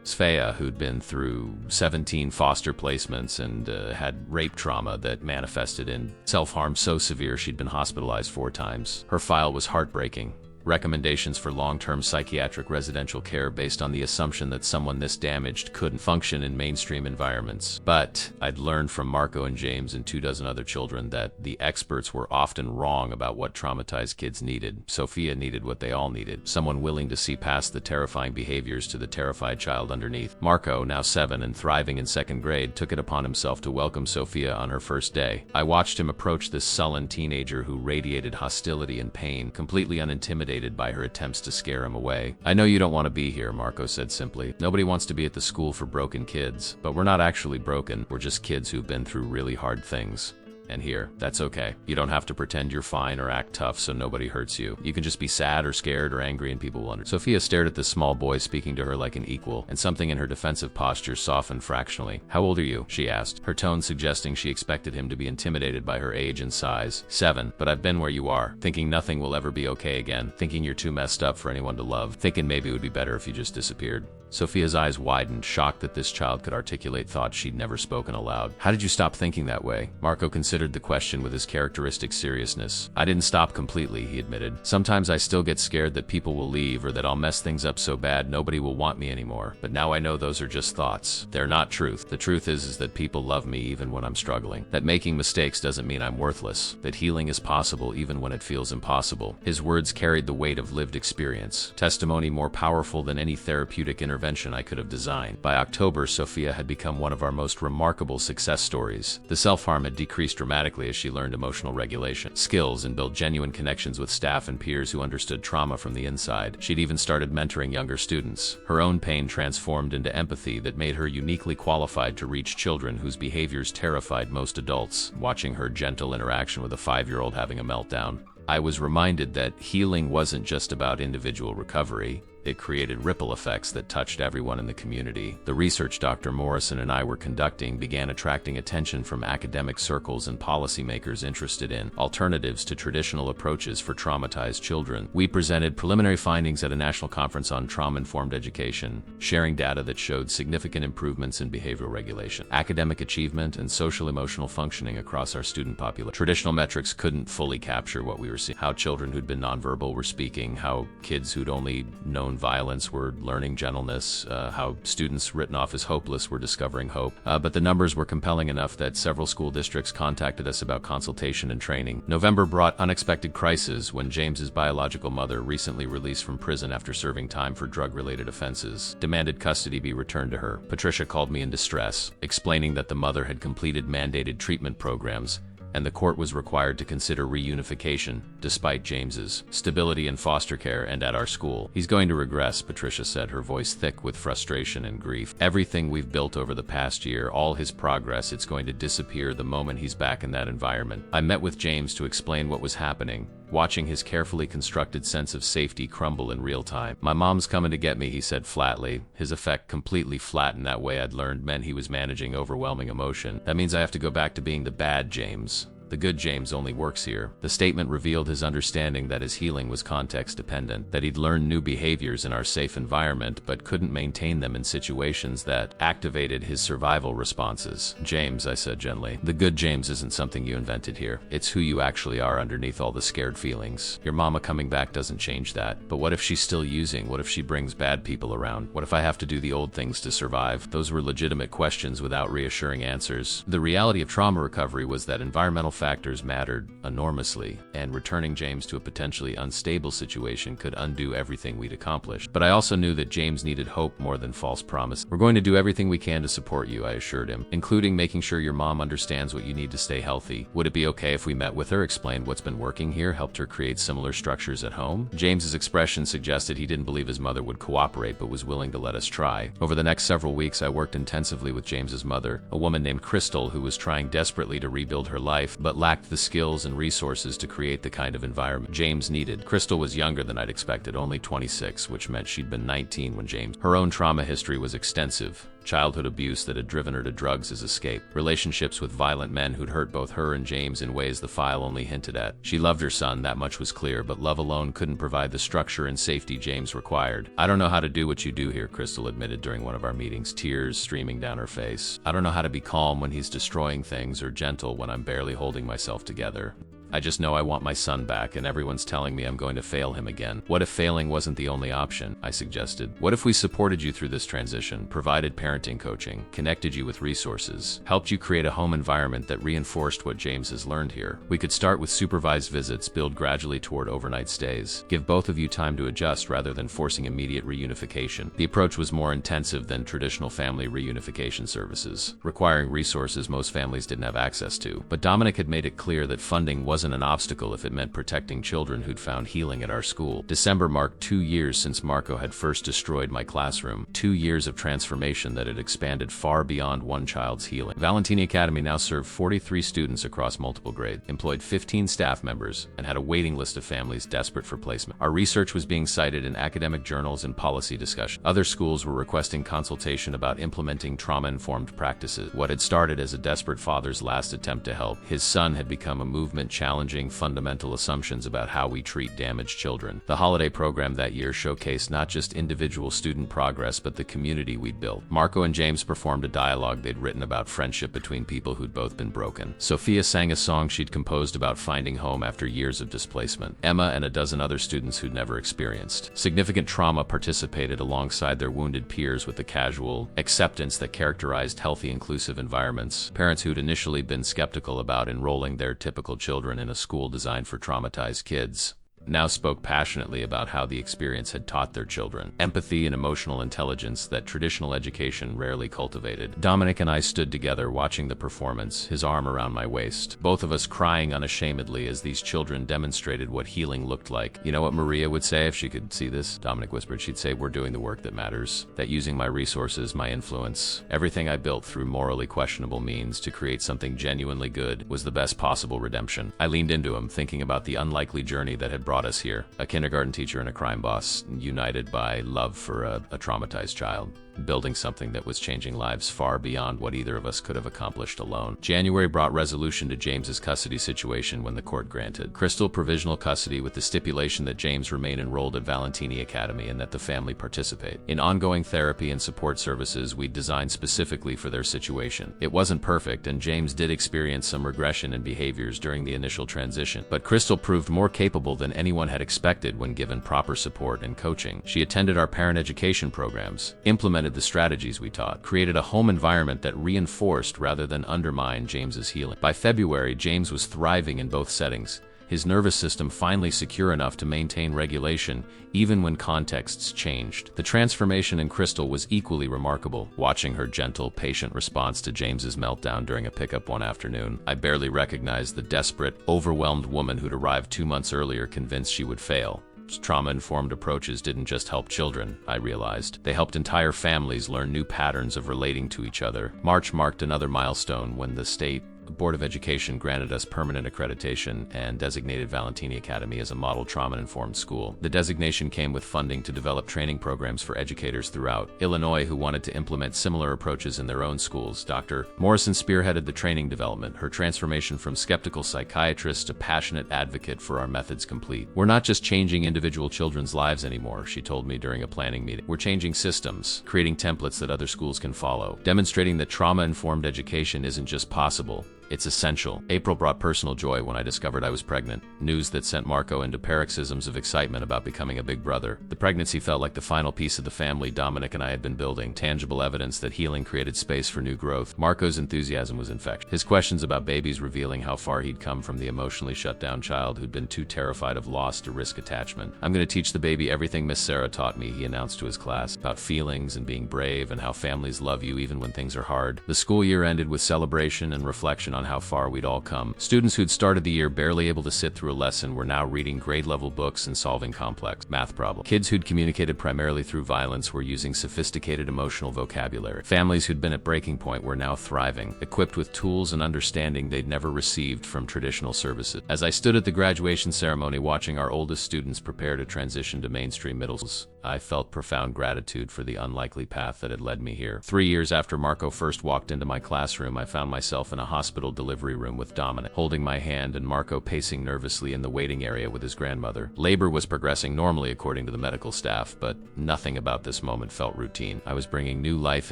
A: Svea, who'd been through 17 foster placements and had rape trauma that manifested in self-harm so severe she'd been hospitalized 4 times. Her file was heartbreaking. Recommendations for long-term psychiatric residential care based on the assumption that someone this damaged couldn't function in mainstream environments. But I'd learned from Marco and James and 24 other children that the experts were often wrong about what traumatized kids needed. Sophia needed what they all needed: someone willing to see past the terrifying behaviors to the terrified child underneath. Marco, now 7 and thriving in 2nd grade, took it upon himself to welcome Sophia on her first day. I watched him approach this sullen teenager who radiated hostility and pain, completely unintimidated by her attempts to scare him away. "I know you don't want to be here," Marco said simply. "Nobody wants to be at the school for broken kids, but we're not actually broken. We're just kids who've been through really hard things. And here, that's okay. You don't have to pretend you're fine or act tough so nobody hurts you. You can just be sad or scared or angry and people will understand." Sophia stared at the small boy speaking to her like an equal, and something in her defensive posture softened fractionally. "How old are you?" she asked, her tone suggesting she expected him to be intimidated by her age and size. "7, but I've been where you are, thinking nothing will ever be okay again, thinking you're too messed up for anyone to love, thinking maybe it would be better if you just disappeared." Sophia's eyes widened, shocked that this child could articulate thoughts she'd never spoken aloud. "How did you stop thinking that way?" Marco considered the question with his characteristic seriousness. "I didn't stop completely," he admitted. "Sometimes I still get scared that people will leave or that I'll mess things up so bad nobody will want me anymore. But now I know those are just thoughts. They're not truth. The truth is that people love me even when I'm struggling. That making mistakes doesn't mean I'm worthless. That healing is possible even when it feels impossible." His words carried the weight of lived experience, testimony more powerful than any therapeutic intervention I could have designed. By October, Sophia had become one of our most remarkable success stories. The self-harm had decreased dramatically as she learned emotional regulation skills and built genuine connections with staff and peers who understood trauma from the inside. She'd even started mentoring younger students. Her own pain transformed into empathy that made her uniquely qualified to reach children whose behaviors terrified most adults. Watching her gentle interaction with a 5-year-old having a meltdown, I was reminded that healing wasn't just about individual recovery. It created ripple effects that touched everyone in the community. The research Dr. Morrison and I were conducting began attracting attention from academic circles and policymakers interested in alternatives to traditional approaches for traumatized children. We presented preliminary findings at a national conference on trauma-informed education, sharing data that showed significant improvements in behavioral regulation, academic achievement, and social-emotional functioning across our student population. Traditional metrics couldn't fully capture what we were seeing: how children who'd been nonverbal were speaking, how kids who'd only known violence were learning gentleness, how students written off as hopeless were discovering hope. But the numbers were compelling enough that several school districts contacted us about consultation and training. November brought unexpected crises when James's biological mother, recently released from prison after serving time for drug-related offenses, demanded custody be returned to her. Patricia called me in distress, explaining that the mother had completed mandated treatment programs and the court was required to consider reunification, despite James's stability in foster care and at our school. "He's going to regress," Patricia said, her voice thick with frustration and grief. "Everything we've built over the past year, all his progress, it's going to disappear the moment he's back in that environment." I met with James to explain what was happening, watching his carefully constructed sense of safety crumble in real time. "My mom's coming to get me," he said flatly. His effect completely flat in that way I'd learned meant he was managing overwhelming emotion. "That means I have to go back to being the bad James. The good James only works here. The statement revealed his understanding that his healing was context-dependent, that he'd learned new behaviors in our safe environment but couldn't maintain them in situations that activated his survival responses. James, I said gently, the good James isn't something you invented here. It's who you actually are underneath all the scared feelings. Your mama coming back doesn't change that. But what if she's still using? What if she brings bad people around? What if I have to do the old things to survive? Those were legitimate questions without reassuring answers. The reality of trauma recovery was that environmental factors mattered enormously, and returning James to a potentially unstable situation could undo everything we'd accomplished. But I also knew that James needed hope more than false promise. We're going to do everything we can to support you, I assured him, including making sure your mom understands what you need to stay healthy. Would it be okay if we met with her, explained what's been working here, helped her create similar structures at home? James's expression suggested he didn't believe his mother would cooperate but was willing to let us try. Over the next several weeks, I worked intensively with James's mother, a woman named Crystal who was trying desperately to rebuild her life but lacked the skills and resources to create the kind of environment James needed. Crystal was younger than I'd expected, only 26, which meant she'd been 19 when James. Her own trauma history was extensive. Childhood abuse that had driven her to drugs as escape, relationships with violent men who'd hurt both her and James in ways the file only hinted at. She loved her son, that much was clear, but love alone couldn't provide the structure and safety James required. I don't know how to do what you do here, Crystal admitted during one of our meetings, tears streaming down her face. I don't know how to be calm when he's destroying things or gentle when I'm barely holding myself together. I just know I want my son back, and everyone's telling me I'm going to fail him again. What if failing wasn't the only option? I suggested. What if we supported you through this transition, provided parenting coaching, connected you with resources, helped you create a home environment that reinforced what James has learned here? We could start with supervised visits, build gradually toward overnight stays, give both of you time to adjust rather than forcing immediate reunification. The approach was more intensive than traditional family reunification services, requiring resources most families didn't have access to. But Dominic had made it clear that funding wasn't an obstacle if it meant protecting children who'd found healing at our school. December marked 2 years since Marco had first destroyed my classroom, 2 years of transformation that had expanded far beyond one child's healing. Valentini Academy now served 43 students across multiple grades, employed 15 staff members, and had a waiting list of families desperate for placement. Our research was being cited in academic journals and policy discussion. Other schools were requesting consultation about implementing trauma-informed practices. What had started as a desperate father's last attempt to help his son had become a movement challenging fundamental assumptions about how we treat damaged children. The holiday program that year showcased not just individual student progress but the community we'd built. Marco and James performed a dialogue they'd written about friendship between people who'd both been broken. Sophia sang a song she'd composed about finding home after years of displacement. Emma and a dozen other students who'd never experienced significant trauma participated alongside their wounded peers with the casual acceptance that characterized healthy, inclusive environments. Parents who'd initially been skeptical about enrolling their typical children in a school designed for traumatized kids now spoke passionately about how the experience had taught their children empathy and emotional intelligence that traditional education rarely cultivated. Dominic and I stood together watching the performance, his arm around my waist, both of us crying unashamedly as these children demonstrated what healing looked like. You know what Maria would say if she could see this? Dominic whispered. She'd say, we're doing the work that matters. That using my resources, my influence, everything I built through morally questionable means to create something genuinely good was the best possible redemption. I leaned into him, thinking about the unlikely journey that had brought us here. A kindergarten teacher and a crime boss, united by love for a traumatized child, building something that was changing lives far beyond what either of us could have accomplished alone. January brought resolution to James's custody situation when the court granted Crystal provisional custody with the stipulation that James remain enrolled at Valentini Academy and that the family participate in ongoing therapy and support services we'd designed specifically for their situation. It wasn't perfect, and James did experience some regression in behaviors during the initial transition, but Crystal proved more capable than anyone had expected when given proper support and coaching. She attended our parent education programs, implemented the strategies we taught, created a home environment that reinforced rather than undermined James's healing. By February, James was thriving in both settings, his nervous system finally secure enough to maintain regulation even when contexts changed. The transformation in Crystal was equally remarkable. Watching her gentle, patient response to James's meltdown during a pickup one afternoon, I barely recognized the desperate, overwhelmed woman who'd arrived 2 months earlier convinced she would fail. Trauma-informed approaches didn't just help children, I realized. They helped entire families learn new patterns of relating to each other. March marked another milestone when the state The Board of Education granted us permanent accreditation and designated Valentini Academy as a model trauma-informed school. The designation came with funding to develop training programs for educators throughout Illinois who wanted to implement similar approaches in their own schools. Dr. Morrison spearheaded the training development, her transformation from skeptical psychiatrist to passionate advocate for our methods complete. We're not just changing individual children's lives anymore, she told me during a planning meeting. We're changing systems, creating templates that other schools can follow, demonstrating that trauma-informed education isn't just possible, it's essential. April brought personal joy when I discovered I was pregnant, news that sent Marco into paroxysms of excitement about becoming a big brother. The pregnancy felt like the final piece of the family Dominic and I had been building, tangible evidence that healing created space for new growth. Marco's enthusiasm was infectious, his questions about babies revealing how far he'd come from the emotionally shut down child who'd been too terrified of loss to risk attachment. "I'm going to teach the baby everything Miss Sarah taught me," he announced to his class, about feelings and being brave and how families love you even when things are hard. The school year ended with celebration and reflection on how far we'd all come. Students who'd started the year barely able to sit through a lesson were now reading grade-level books and solving complex math problems. Kids who'd communicated primarily through violence were using sophisticated emotional vocabulary. Families who'd been at breaking point were now thriving, equipped with tools and understanding they'd never received from traditional services. As I stood at the graduation ceremony watching our oldest students prepare to transition to mainstream middle schools, I felt profound gratitude for the unlikely path that had led me here. 3 years after Marco first walked into my classroom, I found myself in a hospital delivery room with Dominic, holding my hand and Marco pacing nervously in the waiting area with his grandmother. Labor was progressing normally according to the medical staff, but nothing about this moment felt routine. I was bringing new life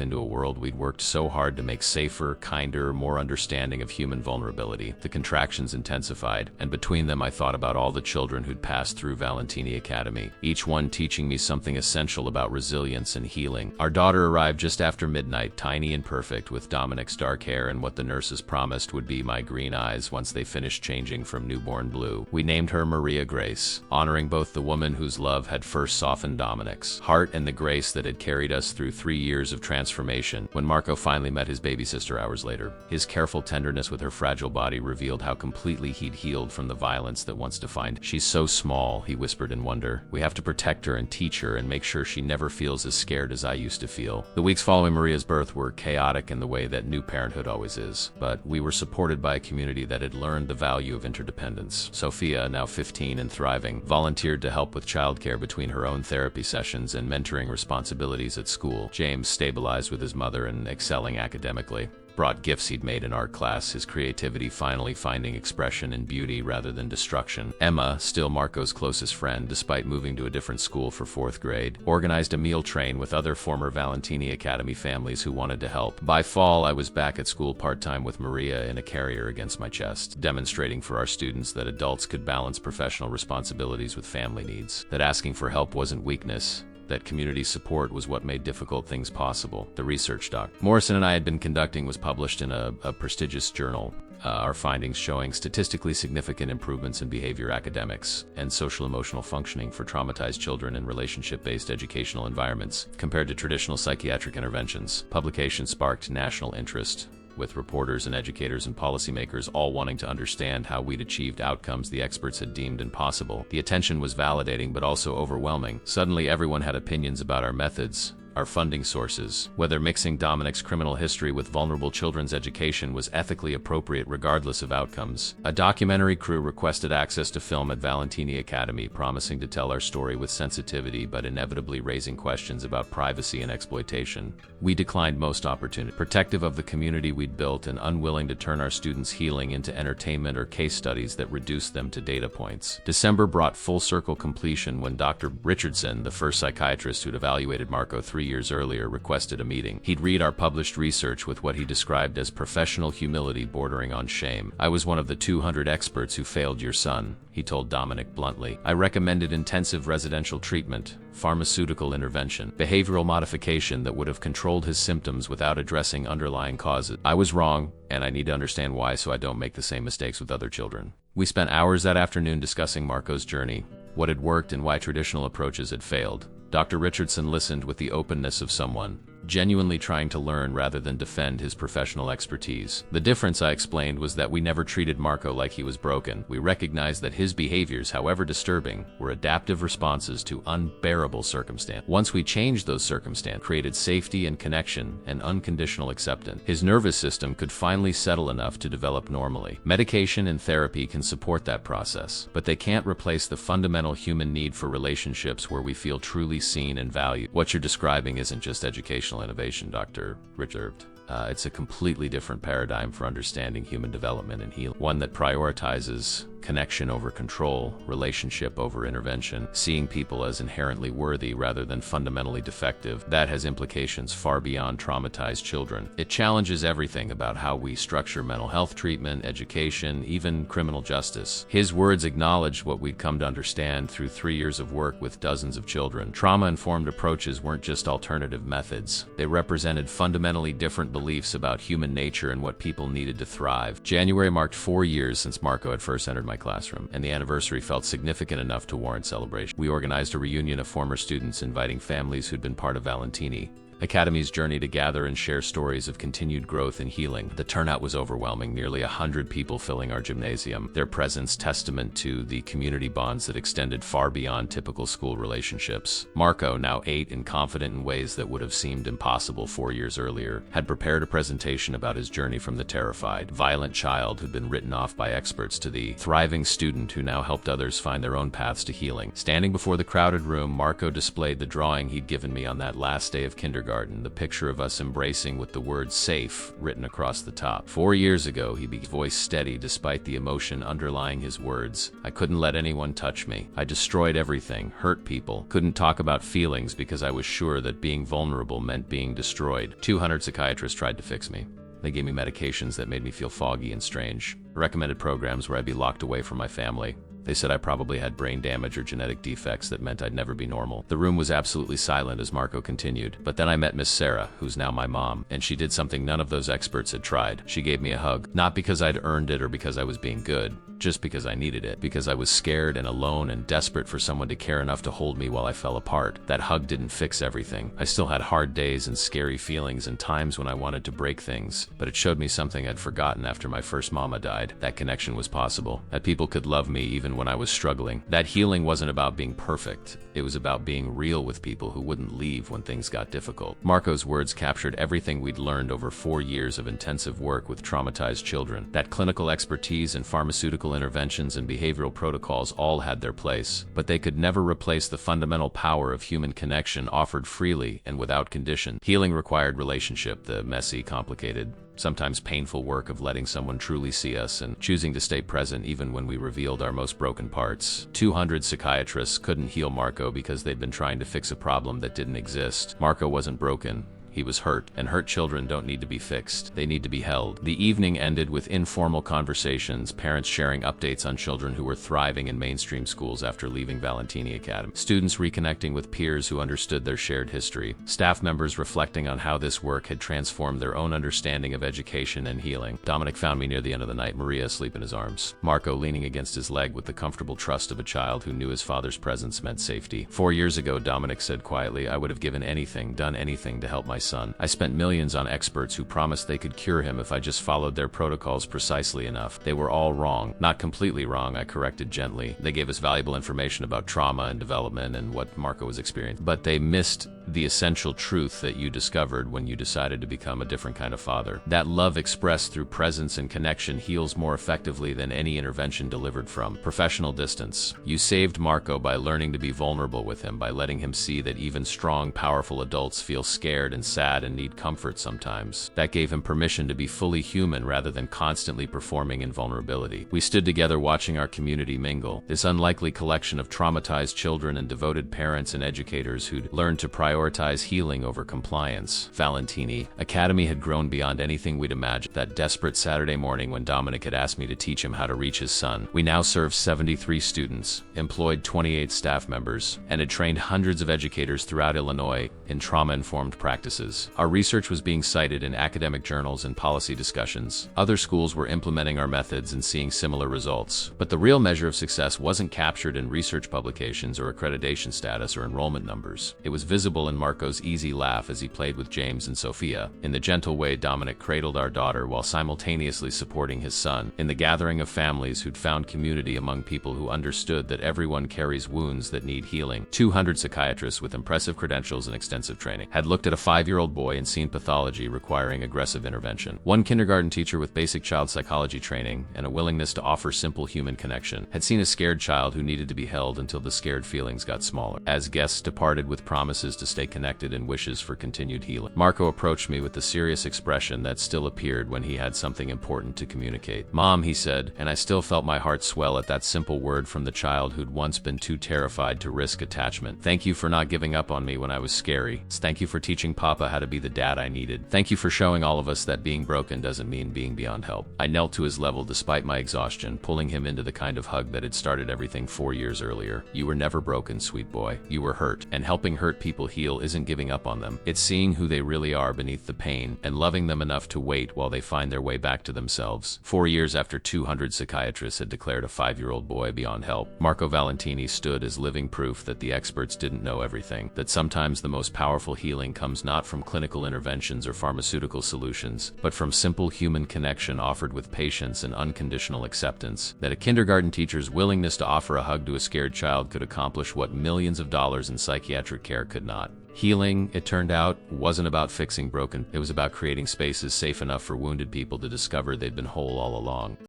A: into a world we'd worked so hard to make safer, kinder, more understanding of human vulnerability. The contractions intensified, and between them I thought about all the children who'd passed through Valentini Academy, each one teaching me something essential about resilience and healing. Our daughter arrived just after midnight, tiny and perfect, with Dominic's dark hair and what the nurses promised would be my green eyes once they finished changing from newborn blue. We named her Maria Grace, honoring both the woman whose love had first softened Dominic's heart and the grace that had carried us through 3 years of transformation. When Marco finally met his baby sister hours later, his careful tenderness with her fragile body revealed how completely he'd healed from the violence that once defined. "She's so small," he whispered in wonder. "We have to protect her and teach her and make sure she never feels as scared as I used to feel." The weeks following Maria's birth were chaotic in the way that new parenthood always is, but we were supported by a community that had learned the value of interdependence. Sophia, now 15 and thriving, volunteered to help with childcare between her own therapy sessions and mentoring responsibilities at school. James stabilized with his mother and excelling academically. Brought gifts he'd made in art class, his creativity finally finding expression in beauty rather than destruction. Emma, still Marco's closest friend despite moving to a different school for 4th grade, organized a meal train with other former Valentini Academy families who wanted to help. By fall, I was back at school part-time with Maria in a carrier against my chest, demonstrating for our students that adults could balance professional responsibilities with family needs, that asking for help wasn't weakness, that community support was what made difficult things possible. The research Dr. Morrison and I had been conducting was published in a prestigious journal. Our findings showing statistically significant improvements in behavior, academics, and social-emotional functioning for traumatized children in relationship-based educational environments compared to traditional psychiatric interventions. Publication sparked national interest, with reporters and educators and policymakers all wanting to understand how we'd achieved outcomes the experts had deemed impossible. The attention was validating but also overwhelming. Suddenly everyone had opinions about our methods, our funding sources, whether mixing Dominic's criminal history with vulnerable children's education was ethically appropriate regardless of outcomes. A documentary crew requested access to film at Valentini Academy, promising to tell our story with sensitivity but inevitably raising questions about privacy and exploitation. We declined most opportunity, protective of the community we'd built and unwilling to turn our students' healing into entertainment or case studies that reduced them to data points. December brought full circle completion when Dr. Richardson, the first psychiatrist who'd evaluated Marco 3 years earlier, requested a meeting. He'd read our published research with what he described as professional humility bordering on shame. "I was one of the 200 experts who failed your son," he told Dominic bluntly. "I recommended intensive residential treatment, pharmaceutical intervention, behavioral modification that would have controlled his symptoms without addressing underlying causes. I was wrong, and I need to understand why so I don't make the same mistakes with other children." We spent hours that afternoon discussing Marco's journey, what had worked and why traditional approaches had failed. Dr. Richardson listened with the openness of someone genuinely trying to learn rather than defend his professional expertise. The difference, I explained, was that we never treated Marco like he was broken. We recognized that his behaviors, however disturbing, were adaptive responses to unbearable circumstance. Once we changed those circumstances, created safety and connection and unconditional acceptance, his nervous system could finally settle enough to develop normally. Medication and therapy can support that process, but they can't replace the fundamental human need for relationships where we feel truly seen and valued. What you're describing isn't just educational innovation, Dr. Richard. It's a completely different paradigm for understanding human development and healing, one that prioritizes connection over control, relationship over intervention, seeing people as inherently worthy rather than fundamentally defective. That has implications far beyond traumatized children. It challenges everything about how we structure mental health treatment, education, even criminal justice. His words acknowledged what we'd come to understand through 3 years of work with dozens of children. Trauma-informed approaches weren't just alternative methods. They represented fundamentally different beliefs about human nature and what people needed to thrive. January marked 4 years since Marco had first entered my classroom, and the anniversary felt significant enough to warrant celebration. We organized a reunion of former students, inviting families who'd been part of Valentini Academy's journey to gather and share stories of continued growth and healing. The turnout was overwhelming, nearly 100 people filling our gymnasium, their presence testament to the community bonds that extended far beyond typical school relationships. Marco, now 8 and confident in ways that would have seemed impossible 4 years earlier, had prepared a presentation about his journey from the terrified, violent child who'd been written off by experts to the thriving student who now helped others find their own paths to healing. Standing before the crowded room, Marco displayed the drawing he'd given me on that last day of kindergarten. The picture of us embracing with the word safe written across the top. 4 years ago, he began, voice steady despite the emotion underlying his words. I couldn't let anyone touch me. I destroyed everything, hurt people, couldn't talk about feelings because I was sure that being vulnerable meant being destroyed. 200 psychiatrists tried to fix me. They gave me medications that made me feel foggy and strange, recommended programs where I'd be locked away from my family. They said I probably had brain damage or genetic defects that meant I'd never be normal. The room was absolutely silent as Marco continued. But then I met Miss Sarah, who's now my mom, and she did something none of those experts had tried. She gave me a hug, not because I'd earned it or because I was being good, just because I needed it, because I was scared and alone and desperate for someone to care enough to hold me while I fell apart. That hug didn't fix everything. I still had hard days and scary feelings and times when I wanted to break things, but it showed me something I'd forgotten after my first mama died. That connection was possible, that people could love me even when I was struggling. That healing wasn't about being perfect. It was about being real with people who wouldn't leave when things got difficult. Marco's words captured everything we'd learned over 4 years of intensive work with traumatized children. That clinical expertise and pharmaceutical interventions and behavioral protocols all had their place, but they could never replace the fundamental power of human connection offered freely and without condition. Healing required relationship, the messy, complicated, sometimes painful work of letting someone truly see us and choosing to stay present even when we revealed our most broken parts. 200 psychiatrists couldn't heal Marco because they'd been trying to fix a problem that didn't exist. Marco wasn't broken. He was hurt, and hurt children don't need to be fixed. They need to be held. The evening ended with informal conversations, parents sharing updates on children who were thriving in mainstream schools after leaving Valentini Academy, students reconnecting with peers who understood their shared history, staff members reflecting on how this work had transformed their own understanding of education and healing. Dominic found me near the end of the night, Maria asleep in his arms, Marco leaning against his leg with the comfortable trust of a child who knew his father's presence meant safety. 4 years ago, Dominic said quietly, I would have given anything, done anything to help my son. I spent millions on experts who promised they could cure him if I just followed their protocols precisely enough. They were all wrong. Not completely wrong, I corrected gently. They gave us valuable information about trauma and development and what Marco was experiencing. But they missed the essential truth that you discovered when you decided to become a different kind of father. That love expressed through presence and connection heals more effectively than any intervention delivered from professional distance. You saved Marco by learning to be vulnerable with him, by letting him see that even strong, powerful adults feel scared and sad and need comfort sometimes. That gave him permission to be fully human rather than constantly performing in vulnerability. We stood together watching our community mingle, this unlikely collection of traumatized children and devoted parents and educators who'd learned to prioritize healing over compliance. Valentini Academy had grown beyond anything we'd imagined. That desperate Saturday morning when Dominic had asked me to teach him how to reach his son, we now serve 73 students, employed 28 staff members, and had trained hundreds of educators throughout Illinois in trauma-informed practices. Our research was being cited in academic journals and policy discussions. Other schools were implementing our methods and seeing similar results. But the real measure of success wasn't captured in research publications or accreditation status or enrollment numbers. It was visible in Marco's easy laugh as he played with James and Sophia. In the gentle way Dominic cradled our daughter while simultaneously supporting his son. In the gathering of families who'd found community among people who understood that everyone carries wounds that need healing. 200 psychiatrists with impressive credentials and extensive training had looked at a 5-year-old boy and seen pathology requiring aggressive intervention. One kindergarten teacher with basic child psychology training and a willingness to offer simple human connection had seen a scared child who needed to be held until the scared feelings got smaller. As guests departed with promises to stay connected and wishes for continued healing, Marco approached me with the serious expression that still appeared when he had something important to communicate. "Mom," he said, and I still felt my heart swell at that simple word from the child who'd once been too terrified to risk attachment. "Thank you for not giving up on me when I was scary. Thank you for teaching Papa how to be the dad I needed. Thank you for showing all of us that being broken doesn't mean being beyond help." I knelt to his level despite my exhaustion, pulling him into the kind of hug that had started everything 4 years earlier. "You were never broken, sweet boy. You were hurt. And helping hurt people heal isn't giving up on them. It's seeing who they really are beneath the pain and loving them enough to wait while they find their way back to themselves." 4 years after 200 psychiatrists had declared a 5-year-old boy beyond help, Marco Valentini stood as living proof that the experts didn't know everything, that sometimes the most powerful healing comes not from clinical interventions or pharmaceutical solutions, but from simple human connection offered with patience and unconditional acceptance, that a kindergarten teacher's willingness to offer a hug to a scared child could accomplish what millions of dollars in psychiatric care could not. Healing, it turned out, wasn't about fixing broken. It was about creating spaces safe enough for wounded people to discover they'd been whole all along.